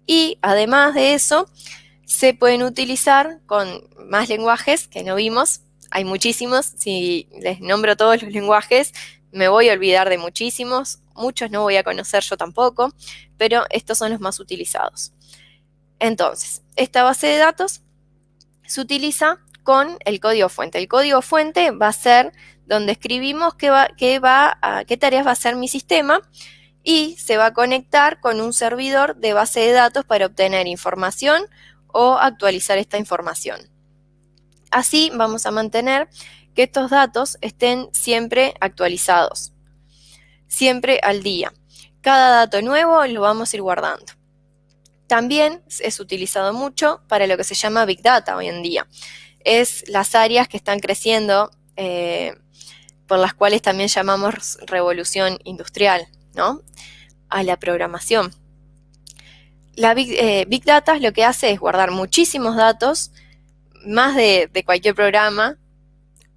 y además de eso se pueden utilizar con más lenguajes que no vimos. Hay muchísimos, si les nombro todos los lenguajes me voy a olvidar de muchísimos, muchos no voy a conocer yo tampoco, pero estos son los más utilizados. Entonces, esta base de datos se utiliza con el código fuente. El código fuente va a ser donde escribimos qué tareas va a hacer mi sistema y se va a conectar con un servidor de base de datos para obtener información o actualizar esta información. Así vamos a mantener que estos datos estén siempre actualizados, siempre al día. Cada dato nuevo lo vamos a ir guardando. También es utilizado mucho para lo que se llama Big Data hoy en día. Es las áreas que están creciendo, por las cuales también llamamos revolución industrial, ¿no? A la programación. La Big Data lo que hace es guardar muchísimos datos, más de cualquier programa,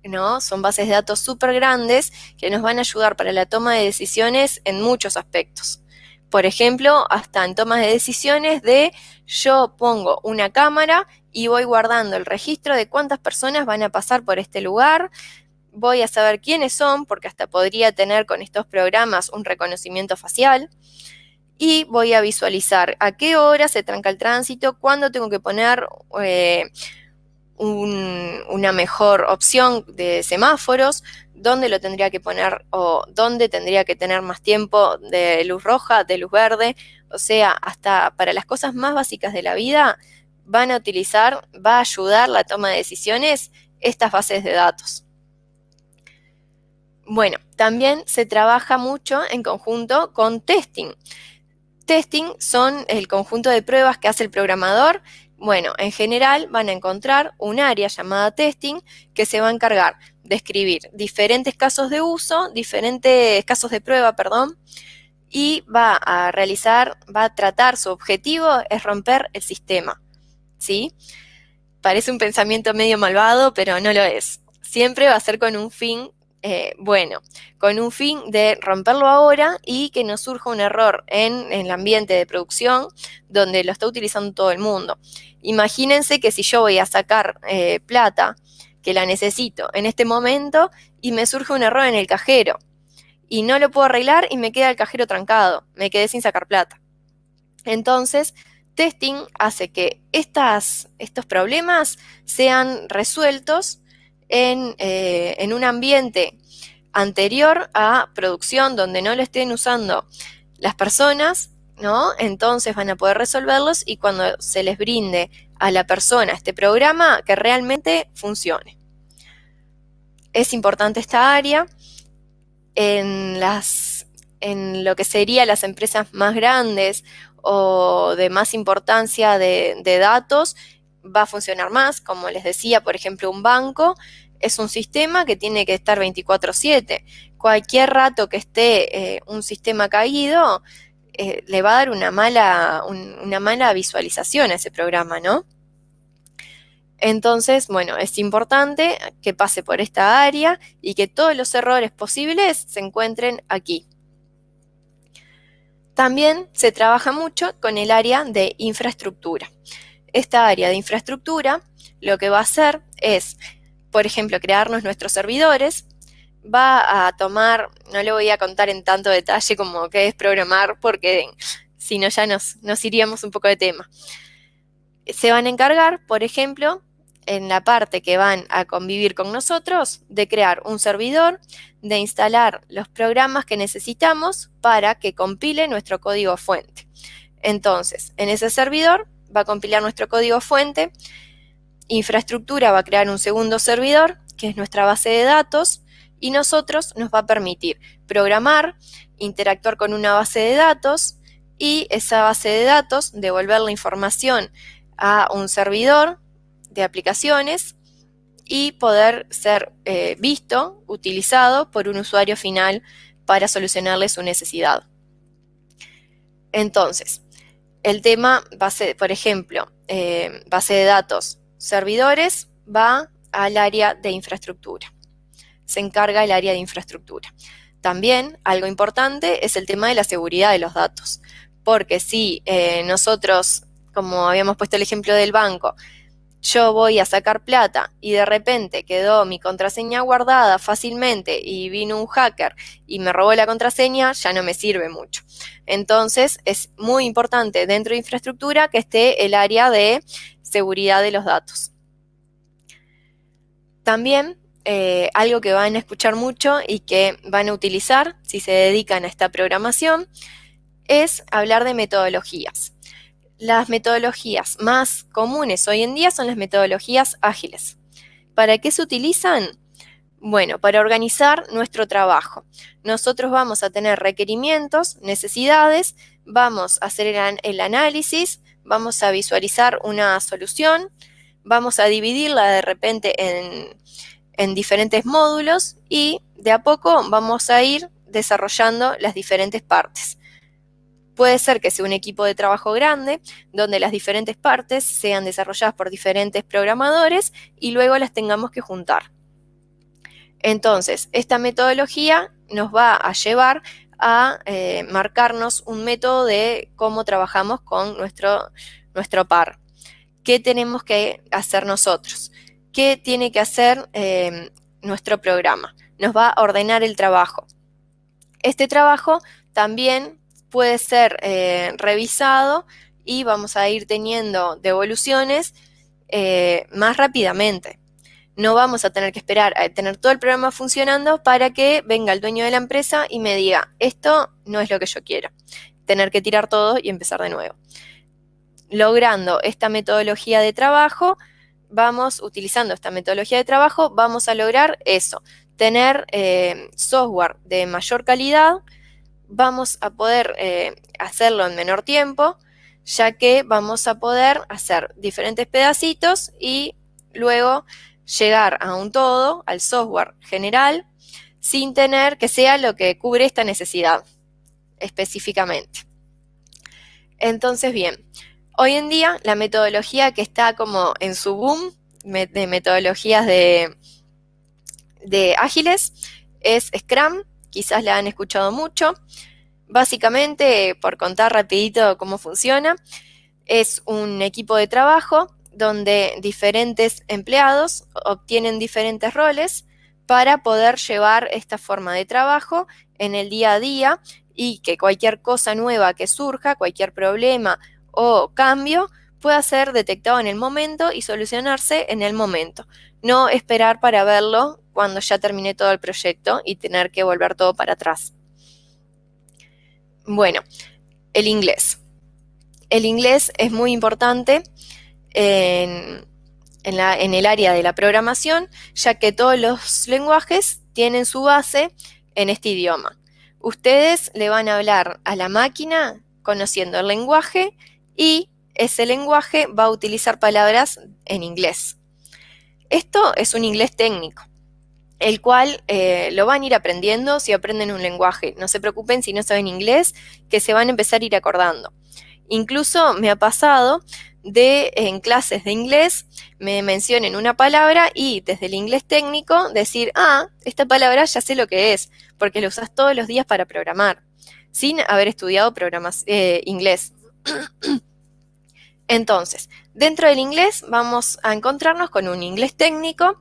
¿no? Son bases de datos súper grandes que nos van a ayudar para la toma de decisiones en muchos aspectos. Por ejemplo, hasta en tomas de decisiones de yo pongo una cámara y voy guardando el registro de cuántas personas van a pasar por este lugar, voy a saber quiénes son, porque hasta podría tener con estos programas un reconocimiento facial, y voy a visualizar a qué hora se tranca el tránsito, cuándo tengo que poner una mejor opción de semáforos, dónde lo tendría que poner o dónde tendría que tener más tiempo de luz roja, de luz verde. O sea, hasta para las cosas más básicas de la vida va a ayudar la toma de decisiones estas bases de datos. Bueno, también se trabaja mucho en conjunto con testing. Testing son el conjunto de pruebas que hace el programador. Bueno, en general van a encontrar un área llamada testing que se va a encargar de escribir diferentes casos de uso, diferentes casos de prueba, perdón, y va a tratar, su objetivo es romper el sistema, ¿sí? Parece un pensamiento medio malvado, pero no lo es. Siempre va a ser con un fin bueno, con un fin de romperlo ahora y que no surja un error en el ambiente de producción donde lo está utilizando todo el mundo. Imagínense que si yo voy a sacar plata, que la necesito en este momento, y me surge un error en el cajero y no lo puedo arreglar y me queda el cajero trancado, me quedé sin sacar plata. Entonces, testing hace que estos problemas sean resueltos en un ambiente anterior a producción donde no lo estén usando las personas, ¿no? Entonces van a poder resolverlos y cuando se les brinde a la persona este programa, que realmente funcione. Es importante esta área en lo que serían las empresas más grandes o de más importancia de datos, va a funcionar más. Como les decía, por ejemplo, un banco es un sistema que tiene que estar 24/7. Cualquier rato que esté un sistema caído, le va a dar una mala visualización a ese programa, ¿no? Entonces, bueno, es importante que pase por esta área y que todos los errores posibles se encuentren aquí. También se trabaja mucho con el área de infraestructura. Esta área de infraestructura lo que va a hacer es, por ejemplo, crearnos nuestros servidores. Va a tomar, no le voy a contar en tanto detalle como qué es programar, porque si no ya nos iríamos un poco de tema. Se van a encargar, por ejemplo, en la parte que van a convivir con nosotros, de crear un servidor, de instalar los programas que necesitamos para que compile nuestro código fuente. Entonces, en ese servidor va a compilar nuestro código fuente, infraestructura va a crear un segundo servidor, que es nuestra base de datos, y nosotros nos va a permitir programar, interactuar con una base de datos, y esa base de datos devolver la información a un servidor de aplicaciones y poder ser visto, utilizado por un usuario final para solucionarle su necesidad. Entonces, el tema base, por ejemplo, base de datos, servidores, va al área de infraestructura. Se encarga el área de infraestructura. También, algo importante es el tema de la seguridad de los datos, porque si nosotros, como habíamos puesto el ejemplo del banco, yo voy a sacar plata y de repente quedó mi contraseña guardada fácilmente y vino un hacker y me robó la contraseña, ya no me sirve mucho. Entonces es muy importante dentro de infraestructura que esté el área de seguridad de los datos. También algo que van a escuchar mucho y que van a utilizar si se dedican a esta programación es hablar de metodologías. Las metodologías más comunes hoy en día son las metodologías ágiles. ¿Para qué se utilizan? Bueno, para organizar nuestro trabajo, nosotros vamos a tener requerimientos, necesidades, vamos a hacer el análisis, vamos a visualizar una solución, vamos a dividirla de repente en diferentes módulos y de a poco vamos a ir desarrollando las diferentes partes. Puede ser que sea un equipo de trabajo grande, donde las diferentes partes sean desarrolladas por diferentes programadores y luego las tengamos que juntar. Entonces, esta metodología nos va a llevar a marcarnos un método de cómo trabajamos con nuestro par. ¿Qué tenemos que hacer nosotros? ¿Qué tiene que hacer nuestro programa? Nos va a ordenar el trabajo. Este trabajo también puede ser revisado y vamos a ir teniendo devoluciones más rápidamente. No vamos a tener que esperar a tener todo el programa funcionando para que venga el dueño de la empresa y me diga, esto no es lo que yo quiero. Tener que tirar todo y empezar de nuevo. Logrando esta metodología de trabajo, utilizando esta metodología de trabajo, vamos a lograr eso, tener software de mayor calidad, vamos a poder hacerlo en menor tiempo, ya que vamos a poder hacer diferentes pedacitos y luego llegar a un todo, al software general, sin tener que sea lo que cubre esta necesidad específicamente. Entonces, bien, hoy en día la metodología que está como en su boom de metodologías de ágiles es Scrum, quizás la han escuchado mucho. Básicamente, por contar rapidito cómo funciona, es un equipo de trabajo donde diferentes empleados obtienen diferentes roles para poder llevar esta forma de trabajo en el día a día y que cualquier cosa nueva que surja, cualquier problema o cambio, pueda ser detectado en el momento y solucionarse en el momento. No esperar para verlo cuando ya terminé todo el proyecto y tener que volver todo para atrás. Bueno, el inglés. El inglés es muy importante en el área de la programación, ya que todos los lenguajes tienen su base en este idioma. Ustedes le van a hablar a la máquina conociendo el lenguaje y ese lenguaje va a utilizar palabras en inglés. Esto es un inglés técnico, el cual lo van a ir aprendiendo si aprenden un lenguaje. No se preocupen si no saben inglés, que se van a empezar a ir acordando. Incluso me ha pasado en clases de inglés me mencionen una palabra y desde el inglés técnico decir, esta palabra ya sé lo que es, porque la usas todos los días para programar, sin haber estudiado inglés. Entonces, dentro del inglés vamos a encontrarnos con un inglés técnico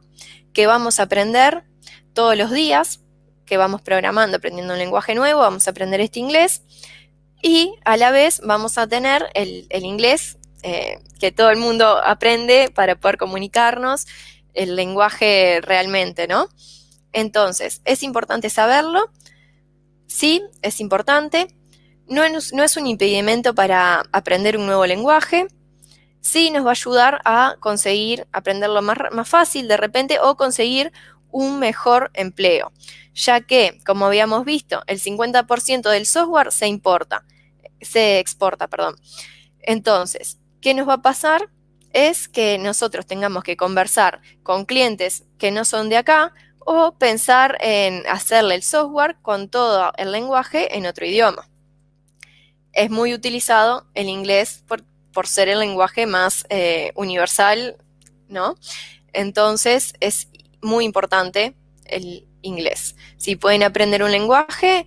que vamos a aprender todos los días, que vamos programando, aprendiendo un lenguaje nuevo, vamos a aprender este inglés y a la vez vamos a tener el inglés que todo el mundo aprende para poder comunicarnos, el lenguaje realmente, ¿no? Entonces, ¿es importante saberlo? Sí, es importante. No es un impedimento para aprender un nuevo lenguaje. Sí nos va a ayudar a conseguir aprenderlo más fácil de repente o conseguir un mejor empleo, ya que, como habíamos visto, el 50% del software se exporta. Entonces, ¿qué nos va a pasar? Es que nosotros tengamos que conversar con clientes que no son de acá o pensar en hacerle el software con todo el lenguaje en otro idioma. Es muy utilizado el inglés por ser el lenguaje más universal, ¿no? Entonces es muy importante el inglés. Si pueden aprender un lenguaje,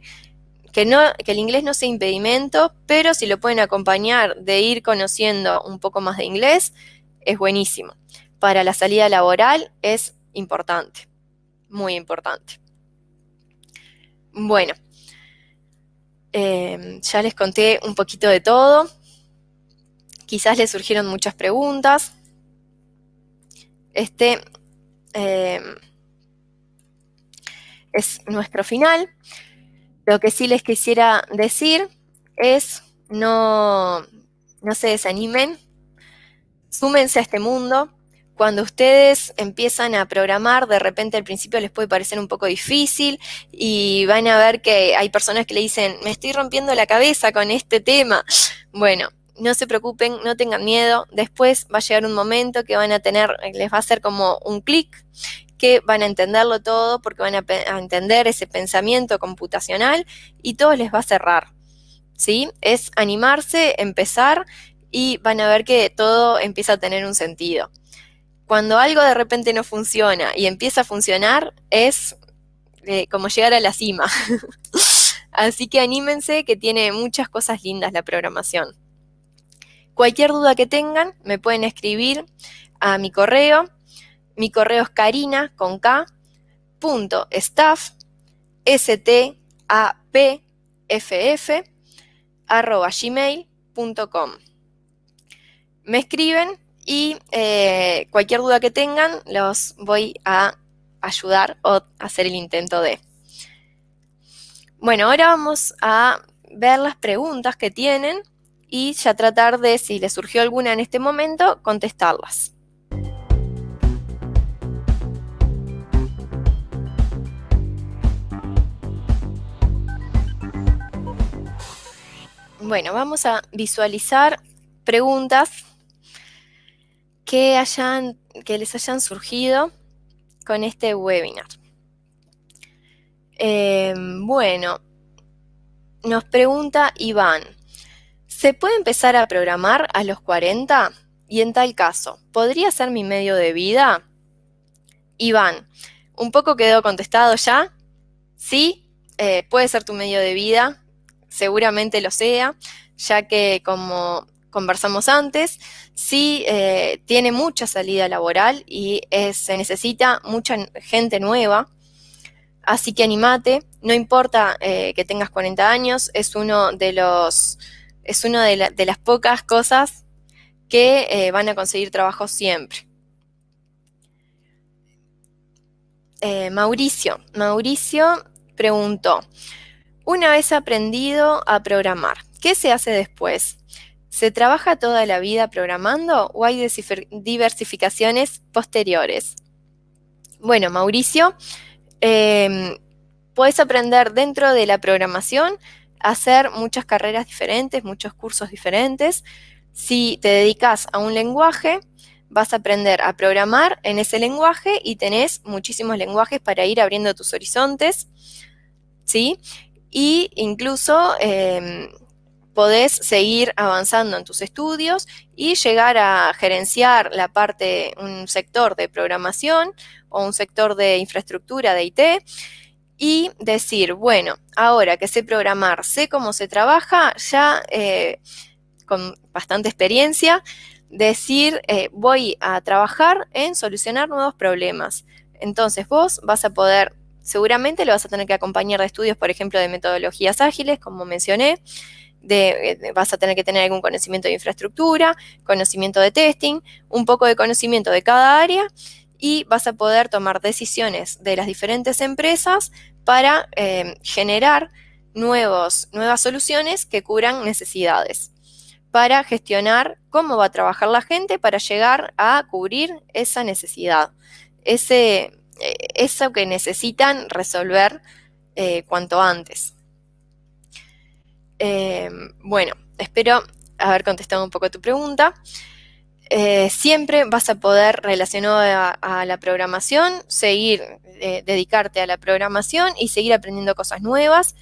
que el inglés no sea impedimento, pero si lo pueden acompañar de ir conociendo un poco más de inglés, es buenísimo. Para la salida laboral es importante, muy importante. Bueno, ya les conté un poquito de todo. Quizás les surgieron muchas preguntas. Este es nuestro final. Lo que sí les quisiera decir es no se desanimen, súmense a este mundo, Cuando ustedes empiezan a programar, de repente al principio les puede parecer un poco difícil y van a ver que hay personas que le dicen, me estoy rompiendo la cabeza con este tema. Bueno, no se preocupen, no tengan miedo. Después va a llegar un momento que van a tener, les va a hacer como un clic, que van a entenderlo todo porque van a entender ese pensamiento computacional y todo les va a cerrar, ¿sí? Es animarse, empezar y van a ver que todo empieza a tener un sentido. Cuando algo de repente no funciona y empieza a funcionar, es como llegar a la cima. Así que anímense, que tiene muchas cosas lindas la programación. Cualquier duda que tengan, me pueden escribir a mi correo. Mi correo es carina, con K, .staff, staff@gmail.com. Me escriben y cualquier duda que tengan los voy a ayudar o hacer el intento de. Bueno, ahora vamos a ver las preguntas que tienen y ya tratar de, si les surgió alguna en este momento, contestarlas. Bueno, vamos a visualizar preguntas que les hayan surgido con este webinar. Bueno, nos pregunta Iván, ¿se puede empezar a programar a los 40? Y en tal caso, ¿podría ser mi medio de vida? Iván, un poco quedó contestado ya. Sí, puede ser tu medio de vida, seguramente lo sea, ya que como conversamos antes, sí tiene mucha salida laboral y se necesita mucha gente nueva. Así que animate, no importa que tengas 40 años, es una de las pocas cosas que van a conseguir trabajo siempre. Mauricio preguntó, una vez aprendido a programar, ¿qué se hace después? ¿Se trabaja toda la vida programando o hay diversificaciones posteriores? Bueno, Mauricio, puedes aprender dentro de la programación a hacer muchas carreras diferentes, muchos cursos diferentes. Si te dedicas a un lenguaje, vas a aprender a programar en ese lenguaje y tenés muchísimos lenguajes para ir abriendo tus horizontes, ¿sí? Y incluso podés seguir avanzando en tus estudios y llegar a gerenciar un sector de programación o un sector de infraestructura de IT y decir, bueno, ahora que sé programar, sé cómo se trabaja, ya con bastante experiencia, decir, voy a trabajar en solucionar nuevos problemas. Entonces vos vas a poder, seguramente lo vas a tener que acompañar de estudios, por ejemplo, de metodologías ágiles, como mencioné, vas a tener que tener algún conocimiento de infraestructura, conocimiento de testing, un poco de conocimiento de cada área y vas a poder tomar decisiones de las diferentes empresas para generar nuevas soluciones que cubran necesidades, para gestionar cómo va a trabajar la gente para llegar a cubrir esa necesidad, eso que necesitan resolver cuanto antes. Bueno, espero haber contestado un poco tu pregunta. Siempre vas a poder, relacionado a la programación, dedicarte a la programación y seguir aprendiendo cosas nuevas.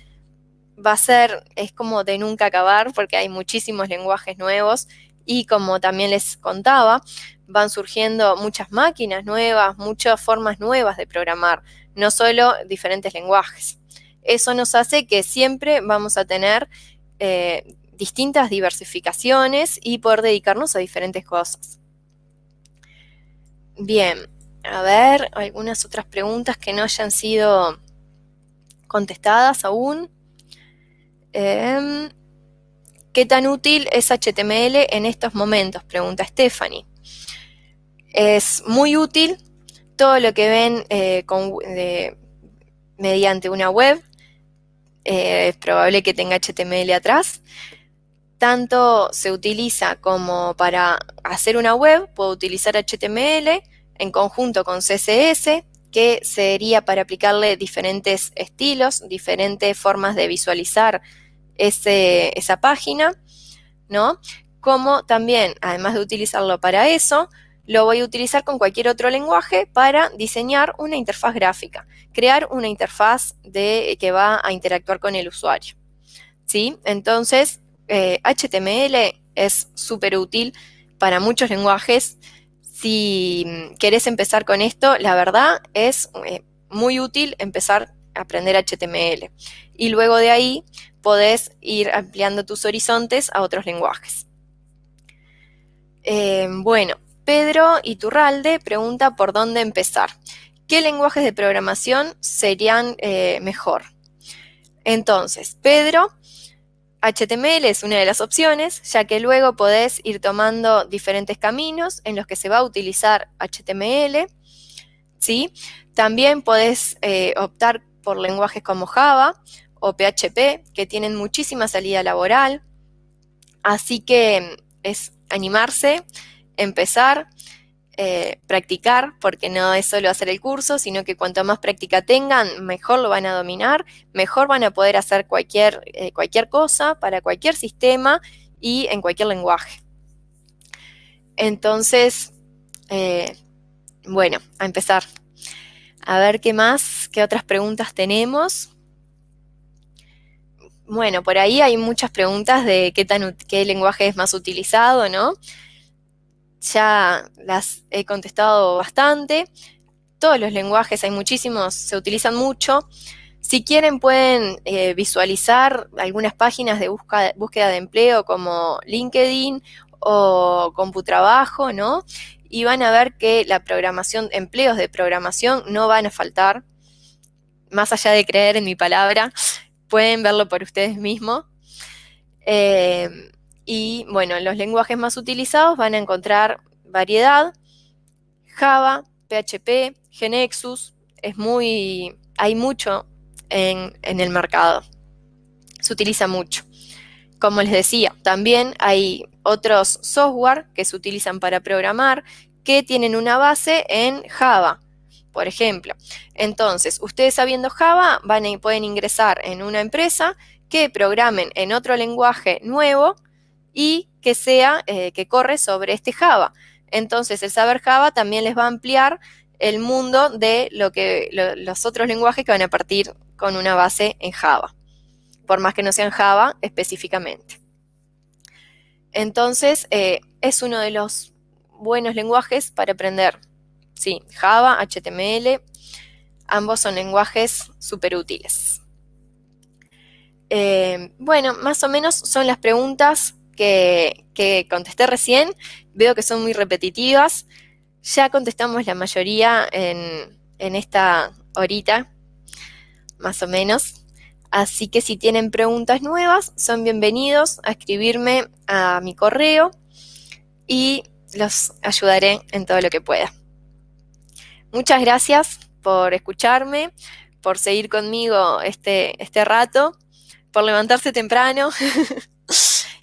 Es como de nunca acabar porque hay muchísimos lenguajes nuevos y como también les contaba, van surgiendo muchas máquinas nuevas, muchas formas nuevas de programar, no solo diferentes lenguajes. Eso nos hace que siempre vamos a tener distintas diversificaciones y poder dedicarnos a diferentes cosas. Bien, a ver, algunas otras preguntas que no hayan sido contestadas aún. ¿Qué tan útil es HTML en estos momentos? Pregunta Stephanie. Es muy útil. Todo lo que ven mediante una web es probable que tenga HTML atrás. tanto se utiliza como para hacer una web, puedo utilizar HTML en conjunto con CSS, que sería para aplicarle diferentes estilos, diferentes formas de visualizar esa página, ¿no? Como también, además de utilizarlo para eso, lo voy a utilizar con cualquier otro lenguaje para diseñar una interfaz gráfica, crear una interfaz que va a interactuar con el usuario, ¿sí? Entonces, HTML es súper útil para muchos lenguajes. Si querés empezar con esto, la verdad es muy útil empezar a aprender HTML. Y luego de ahí podés ir ampliando tus horizontes a otros lenguajes. Bueno, Pedro Iturralde pregunta por dónde empezar. ¿Qué lenguajes de programación serían mejor? Entonces, Pedro, HTML es una de las opciones, ya que luego podés ir tomando diferentes caminos en los que se va a utilizar HTML, ¿sí? También podés optar por lenguajes como Java o PHP, que tienen muchísima salida laboral, así que es animarse, empezar, practicar, porque no es solo hacer el curso, sino que cuanto más práctica tengan, mejor lo van a dominar, mejor van a poder hacer cualquier cosa para cualquier sistema y en cualquier lenguaje. Entonces, bueno, a empezar. A ver qué más, qué otras preguntas tenemos. Bueno, por ahí hay muchas preguntas de qué lenguaje es más utilizado, ¿no? Ya las he contestado bastante. Todos los lenguajes, hay muchísimos, se utilizan mucho. Si quieren pueden visualizar algunas páginas de búsqueda de empleo como LinkedIn o CompuTrabajo, ¿no? Y van a ver que la programación, empleos de programación no van a faltar. Más allá de creer en mi palabra, pueden verlo por ustedes mismos. Y bueno, los lenguajes más utilizados van a encontrar variedad. Java, PHP, GNexus, hay mucho en el mercado. Se utiliza mucho. Como les decía, también hay otros software que se utilizan para programar que tienen una base en Java, por ejemplo. Entonces, ustedes sabiendo Java pueden ingresar en una empresa que programen en otro lenguaje nuevo y que corre sobre este Java. Entonces, el saber Java también les va a ampliar el mundo de los otros lenguajes que van a partir con una base en Java, por más que no sean Java específicamente. Entonces, es uno de los buenos lenguajes para aprender. Sí, Java, HTML, ambos son lenguajes súper útiles. Bueno, más o menos son las preguntas que contesté recién. Veo que son muy repetitivas. Ya contestamos la mayoría en esta horita, más o menos. Así que si tienen preguntas nuevas, son bienvenidos a escribirme a mi correo y los ayudaré en todo lo que pueda. Muchas gracias por escucharme, por seguir conmigo este rato, por levantarse temprano.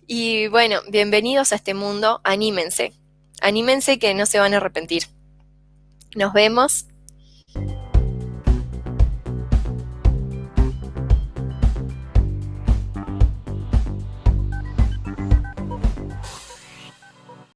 Y bueno, bienvenidos a este mundo, anímense que no se van a arrepentir. Nos vemos.